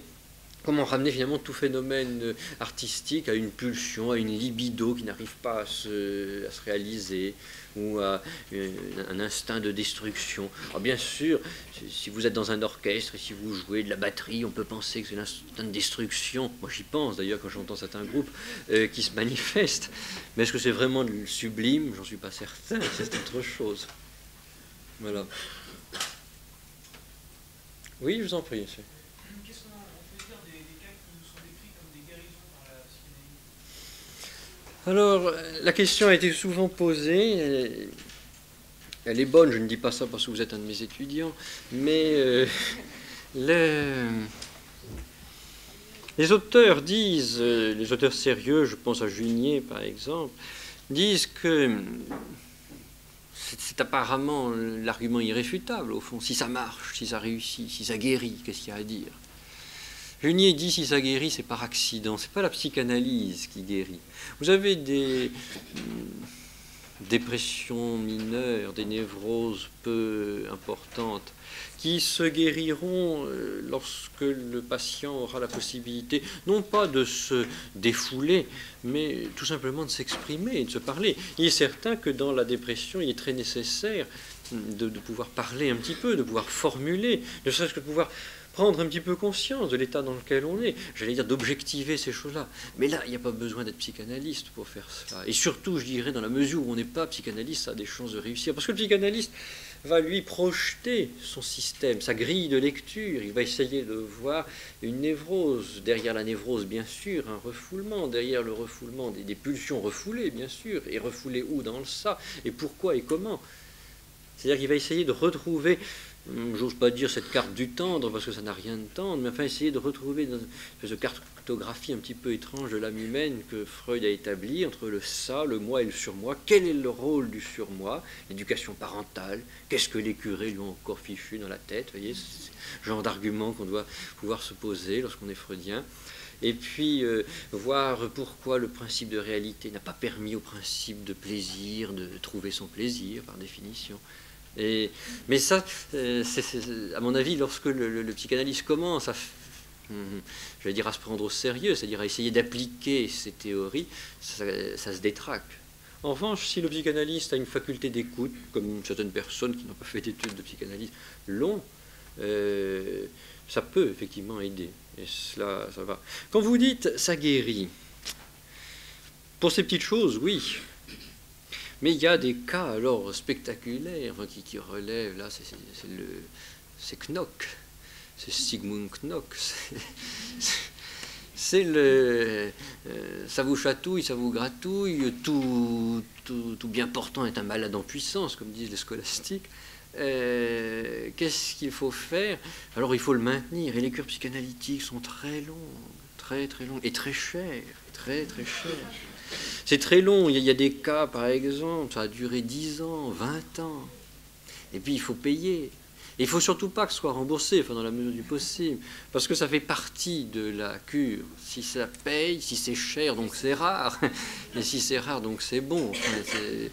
finalement tout phénomène artistique à une pulsion, à une libido qui n'arrive pas à se réaliser, ou à un instinct de destruction. Alors bien sûr, si vous êtes dans un orchestre et si vous jouez de la batterie, on peut penser que c'est l'instinct de destruction. Moi j'y pense d'ailleurs quand j'entends certains groupes qui se manifestent. Mais est-ce que c'est vraiment le sublime? J'en suis pas certain, c'est autre chose. Voilà. Oui, je vous en prie, monsieur. Qu'est-ce qu'on peut dire des cas qui nous sont décrits comme des guérisons par la psychanalyse? Alors, la question a été souvent posée. Elle est bonne, je ne dis pas ça parce que vous êtes un de mes étudiants, mais les auteurs disent, les auteurs sérieux, je pense à Junier par exemple, disent que c'est apparemment l'argument irréfutable au fond. Si ça marche, si ça réussit, si ça guérit, qu'est-ce qu'il y a à dire? Junier dit si ça guérit, c'est par accident. C'est pas la psychanalyse qui guérit. Vous avez des dépressions mineures, des névroses peu importantes, qui se guériront lorsque le patient aura la possibilité, non pas de se défouler, mais tout simplement de s'exprimer, de se parler. Il est certain que dans la dépression, il est très nécessaire de pouvoir parler un petit peu, de pouvoir formuler, ne serait-ce que de pouvoir prendre un petit peu conscience de l'état dans lequel on est, j'allais dire d'objectiver ces choses-là. Mais là, il n'y a pas besoin d'être psychanalyste pour faire cela. Et surtout, je dirais, dans la mesure où on n'est pas psychanalyste, ça a des chances de réussir. Parce que le psychanalyste va lui projeter son système, sa grille de lecture. Il va essayer de voir une névrose. Derrière la névrose, bien sûr, un refoulement. Derrière le refoulement, des pulsions refoulées, bien sûr. Et refoulées où dans le ça? Et pourquoi et comment? C'est-à-dire qu'il va essayer de retrouver, j'ose pas dire cette carte du tendre, parce que ça n'a rien de tendre, mais enfin essayer de retrouver dans cette cartographie un petit peu étrange de l'âme humaine que Freud a établie entre le ça, le moi et le surmoi. Quel est le rôle du surmoi? L'éducation parentale. Qu'est-ce que les curés lui ont encore fichu dans la tête? Vous voyez, c'est ce genre d'argument qu'on doit pouvoir se poser lorsqu'on est freudien. Et puis voir pourquoi le principe de réalité n'a pas permis au principe de plaisir de trouver son plaisir, par définition. Mais ça, à mon avis, lorsque le psychanalyste commence à se prendre au sérieux, c'est-à-dire à essayer d'appliquer ces théories, ça se détraque. En revanche, si le psychanalyste a une faculté d'écoute, comme certaines personnes qui n'ont pas fait d'études de psychanalyse l'ont, ça peut effectivement aider. Et cela, ça va. Quand vous dites ça guérit, pour ces petites choses, oui. Mais il y a des cas alors spectaculaires qui relèvent, là, c'est Knock, c'est Sigmund Knock, c'est ça vous chatouille, ça vous gratouille, tout bien portant est un malade en puissance, comme disent les scolastiques. Qu'est-ce qu'il faut faire? Alors il faut le maintenir, et les cures psychanalytiques sont très longues, très longues, et très chères, très chères. C'est très long, il y a des cas par exemple, ça a duré 10 ans, 20 ans, et puis il faut payer. Et il ne faut surtout pas que ce soit remboursé, enfin dans la mesure du possible, parce que ça fait partie de la cure. Si ça paye, si c'est cher, donc c'est rare, et si c'est rare, donc c'est bon. Enfin, c'est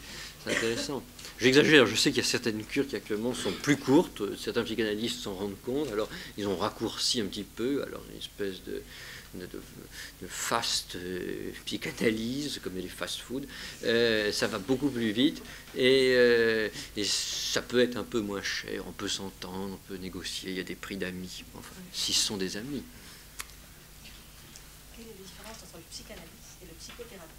intéressant. J'exagère, je sais qu'il y a certaines cures qui actuellement sont plus courtes, certains psychanalystes s'en rendent compte, alors ils ont raccourci un petit peu, alors une espèce de fast psychanalyse, comme les fast-food, ça va beaucoup plus vite et ça peut être un peu moins cher, on peut s'entendre, on peut négocier, il y a des prix d'amis, enfin, si ce sont des amis. Quelle est la différence entre le psychanalyste et le psychothérapeute?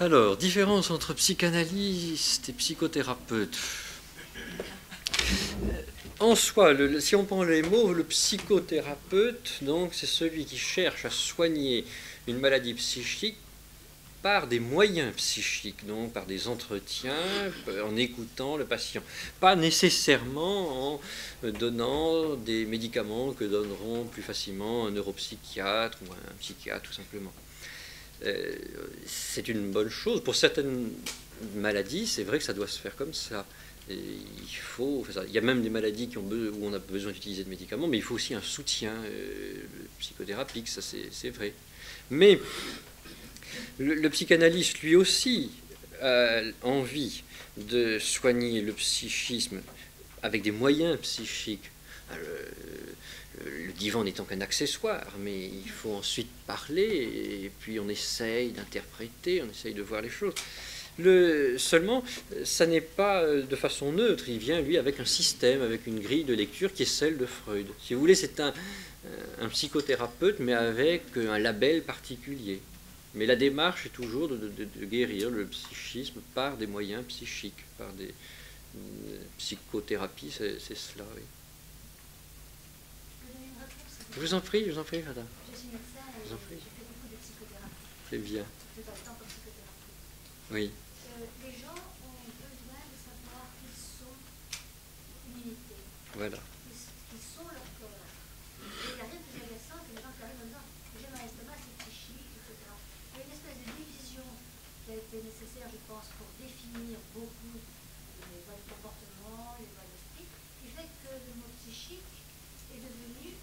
Alors, différence entre psychanalyste et psychothérapeute. En soi, si on prend les mots, le psychothérapeute, donc, c'est celui qui cherche à soigner une maladie psychique par des moyens psychiques, donc par des entretiens, en écoutant le patient. Pas nécessairement en donnant des médicaments que donneront plus facilement un neuropsychiatre ou un psychiatre, tout simplement. C'est une bonne chose. Pour certaines maladies, c'est vrai que ça doit se faire comme ça. Et il y a même des maladies où on a besoin d'utiliser des médicaments, mais il faut aussi un soutien psychothérapique, ça c'est vrai. Mais le psychanalyste, lui aussi, a envie de soigner le psychisme avec des moyens psychiques. Le divan n'étant qu'un accessoire, mais il faut ensuite parler, et puis on essaye d'interpréter, on essaye de voir les choses. Seulement, ça n'est pas de façon neutre, il vient, lui, avec un système, avec une grille de lecture qui est celle de Freud. Si vous voulez, c'est un psychothérapeute, mais avec un label particulier. Mais la démarche est toujours de guérir le psychisme par des moyens psychiques, par des psychothérapies, c'est cela, oui. Je vous en prie, madame. Je suis médecin et Je vous en prie. j'ai fait beaucoup de psychothérapie. C'est bien. Tout à le temps comme psychothérapeute. Oui. Les gens ont besoin de savoir qu'ils sont une unité, Voilà. qu'ils sont leur corps. Et il n'y a rien de plus agaçant que les gens qui arrivent en disant j'ai un estomac, c'est psychique, etc. Il y a une espèce de division qui a été nécessaire, je pense, pour définir beaucoup les voies de comportement, les voies d'esprit, qui fait que le mot psychique est devenu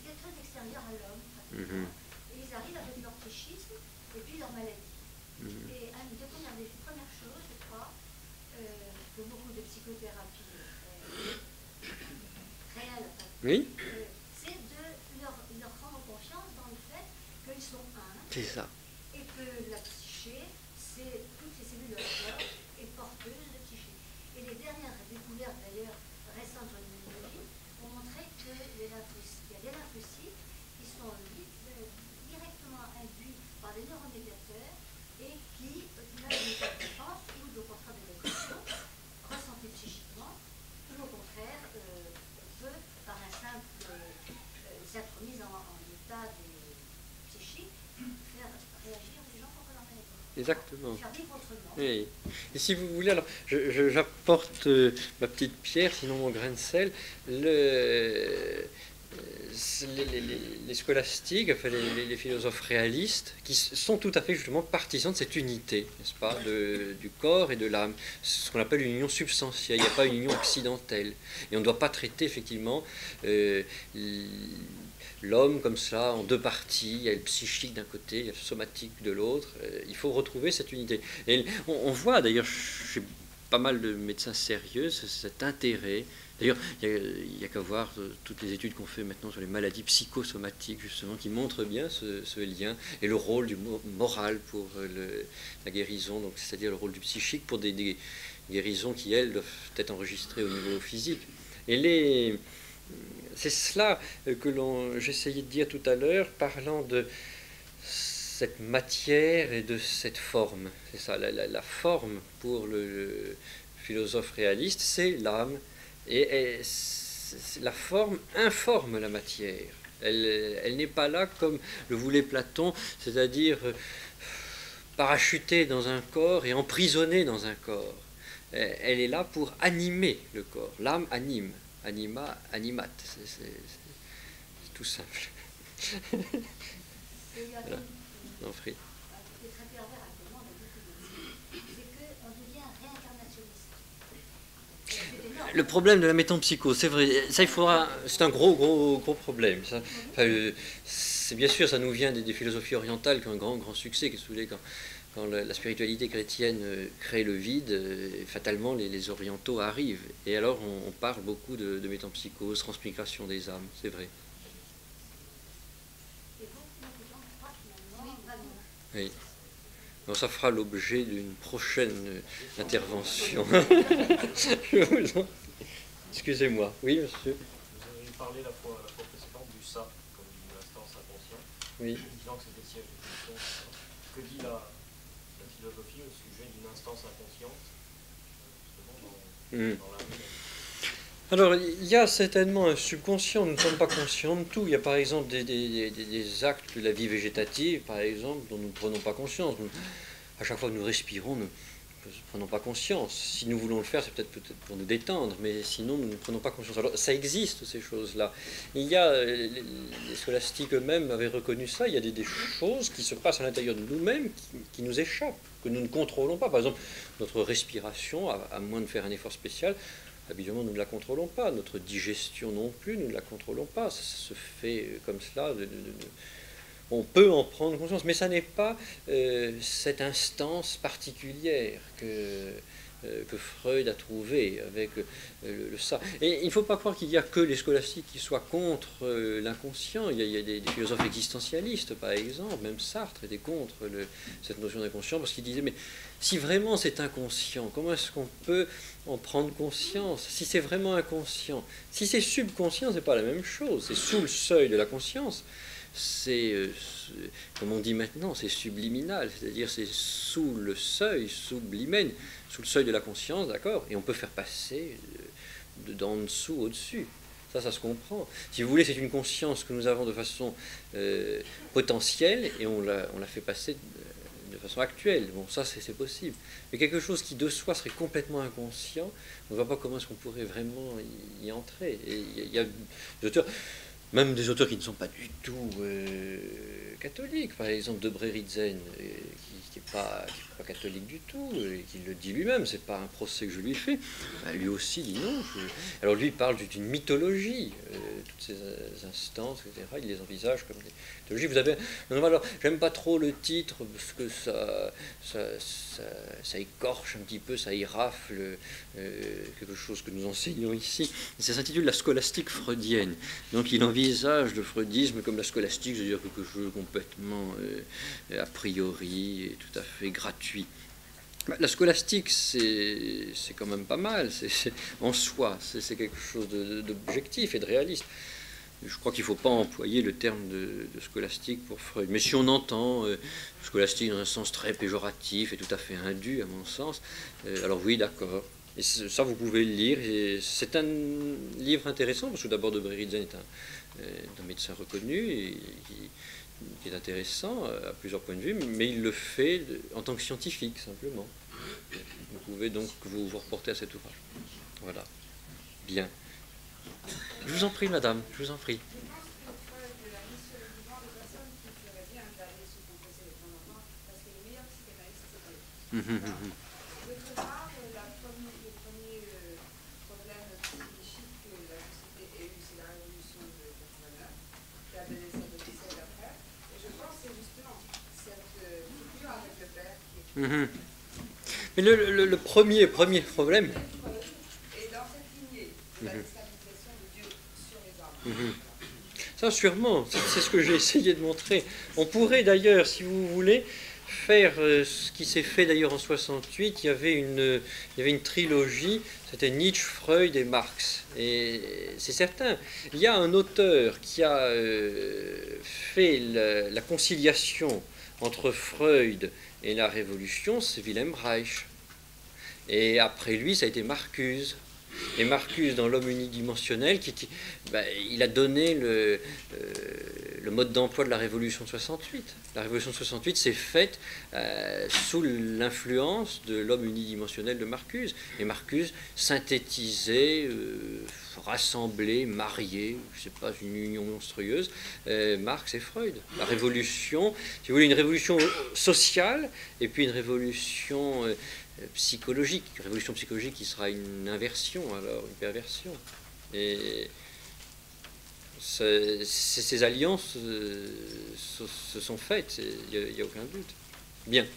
quelque chose d'extérieur à l'homme, pratiquement. Et ils arrivent avec leur psychisme et puis leur maladie. Et une des premières choses, je crois, que beaucoup de psychothérapie réelle, Oui, c'est de leur rendre confiance dans le fait qu'ils sont un, c'est ça. et que la psyché, c'est toutes les cellules de leur corps est porteuse de psyché. Et les dernières découvertes, d'ailleurs, récentes sur l'immunologie, ont montré que il y a des lymphocytes qui sont directement induits par des neuromédiateurs et qui ont une état de défense ou de contrat de dépression ressentis psychiquement, ou au contraire peut, par un simple cette remise en état psychique, faire réagir les gens contre leur maladie. Exactement. Faire vivre autrement. Oui. Et si vous voulez, alors, j'apporte ma petite pierre, sinon mon grain de sel. Les scolastiques, enfin les philosophes réalistes, qui sont tout à fait justement partisans de cette unité, n'est-ce pas, du corps et de l'âme, ce qu'on appelle une union substantielle. Il n'y a pas une union accidentelle. Et on ne doit pas traiter effectivement l'homme comme ça en deux parties. Il y a le psychique d'un côté, il y a le somatique de l'autre. Il faut retrouver cette unité. Et on voit d'ailleurs chez pas mal de médecins sérieux cet intérêt. D'ailleurs, il n'y a qu'à voir toutes les études qu'on fait maintenant sur les maladies psychosomatiques, justement, qui montrent bien ce lien et le rôle du moral pour la guérison, donc c'est-à-dire le rôle du psychique pour des guérisons qui, elles, doivent être enregistrées au niveau physique. Et c'est cela que j'essayais de dire tout à l'heure, parlant de cette matière et de cette forme. C'est ça, la forme pour le philosophe réaliste, c'est l'âme. Et la forme informe la matière. Elle n'est pas là comme le voulait Platon, c'est-à-dire parachutée dans un corps et emprisonnée dans un corps. Elle est là pour animer le corps. L'âme anime. Anima, animat. C'est tout simple. Voilà. Non, Fred. Le problème de la métempsychose, c'est vrai, ça c'est un gros problème. Ça. Enfin, c'est bien sûr, ça nous vient des philosophies orientales qui ont un grand succès. Qu'est-ce que vous voulez, quand la spiritualité chrétienne crée le vide, fatalement les orientaux arrivent. Et alors on parle beaucoup de métempsychose, transmigration des âmes, c'est vrai. Oui. Bon, ça fera l'objet d'une prochaine intervention. Je vous en... Excusez-moi. Oui, monsieur. Vous avez parlé la fois précédente du ça comme une instance inconsciente. Oui. Disant que c'était le siège de conscience. Que dit la philosophie au sujet d'une instance inconsciente, justement, dans la vie? Alors, il y a certainement un subconscient, nous ne sommes pas conscients de tout. Il y a par exemple des actes de la vie végétative, par exemple, dont nous ne prenons pas conscience. À chaque fois que nous respirons, nous ne prenons pas conscience. Si nous voulons le faire, c'est peut-être pour nous détendre, mais sinon, nous ne prenons pas conscience. Alors, ça existe, ces choses-là. Il y a, les scolastiques eux-mêmes avaient reconnu ça, il y a des choses qui se passent à l'intérieur de nous-mêmes qui nous échappent, que nous ne contrôlons pas. Par exemple, notre respiration, à moins de faire un effort spécial, habituellement, nous ne la contrôlons pas. Notre digestion non plus, nous ne la contrôlons pas. Ça se fait comme cela. On peut en prendre conscience, mais ça n'est pas cette instance particulière que que Freud a trouvé avec le ça. Et il ne faut pas croire qu'il n'y a que les scolastiques qui soient contre l'inconscient. Il y a des philosophes existentialistes, par exemple, même Sartre était contre cette notion d'inconscient, parce qu'il disait, mais si vraiment c'est inconscient, comment est-ce qu'on peut en prendre conscience? Si c'est vraiment inconscient, si c'est subconscient, c'est pas la même chose, c'est sous le seuil de la conscience. C'est, comme on dit maintenant, c'est subliminal, c'est-à-dire c'est sous le seuil, sublimen, sous le seuil de la conscience, d'accord? Et on peut faire passer d'en dessous au-dessus. Ça se comprend. Si vous voulez, c'est une conscience que nous avons de façon potentielle et on la fait passer de façon actuelle. Bon, ça, c'est possible. Mais quelque chose qui de soi serait complètement inconscient, on ne voit pas comment est-ce qu'on pourrait vraiment y entrer. Et il y a des auteurs... Même des auteurs qui ne sont pas du tout catholiques, par exemple Debré Ridzen, qui n'est pas catholique du tout, et qui le dit lui-même, c'est pas un procès que je lui fais, lui aussi dit non. Alors lui il parle d'une mythologie, toutes ces instances, etc., il les envisage comme des mythologies. Vous avez... Non, alors, j'aime pas trop le titre, parce que ça écorche un petit peu, ça érafle quelque chose que nous enseignons ici. Ça s'intitule La scolastique freudienne. Donc il envisage le freudisme comme la scolastique, c'est-à-dire quelque chose complètement a priori et tout à fait gratuit. La scolastique, c'est quand même pas mal, en soi, c'est quelque chose d'objectif et de réaliste. Je crois qu'il ne faut pas employer le terme de scolastique pour Freud. Mais si on entend scolastique dans un sens très péjoratif et tout à fait indu, à mon sens, alors oui, d'accord. Et ça, vous pouvez le lire. C'est un livre intéressant, parce que d'abord, Debré Ridzen est un médecin reconnu et qui est intéressant à plusieurs points de vue, mais il le fait en tant que scientifique, simplement. Vous pouvez donc vous reporter à cet ouvrage. Voilà. Bien. Je vous en prie, madame, je vous en prie. Je pense que Freud a mis sur le divan des personnes qui feraient bien d'aller se confesser les premièrement, parce que les meilleurs psychanalystes, c'est pas eux. D'autre part, le premier problème psychique que la société a eu, c'est la révolution de 89, qui a donné cette décès d'après. Et je pense que c'est justement cette coupure avec le père qui est... Mais le premier problème... Et dans cette lignée de la déstabilisation de Dieu sur les hommes. Ça, sûrement, c'est ce que j'ai essayé de montrer. On pourrait d'ailleurs, si vous voulez, faire ce qui s'est fait d'ailleurs en 68. Il y avait une trilogie, c'était Nietzsche, Freud et Marx. Et c'est certain, il y a un auteur qui a fait la conciliation entre Freud et la Révolution, c'est Wilhelm Reich. Et après lui, ça a été Marcuse. Et Marcuse, dans L'homme unidimensionnel, il a donné le mode d'emploi de la Révolution de 68. La Révolution de 68 s'est faite sous l'influence de L'homme unidimensionnel de Marcuse. Et Marcuse synthétisait, rassemblait, mariait, je ne sais pas, une union monstrueuse, Marx et Freud. La révolution, si vous voulez, une révolution sociale, et puis une révolution... psychologique, révolution psychologique qui sera une inversion, alors une perversion. Et ces alliances se sont faites, il n'y a aucun doute. Bien.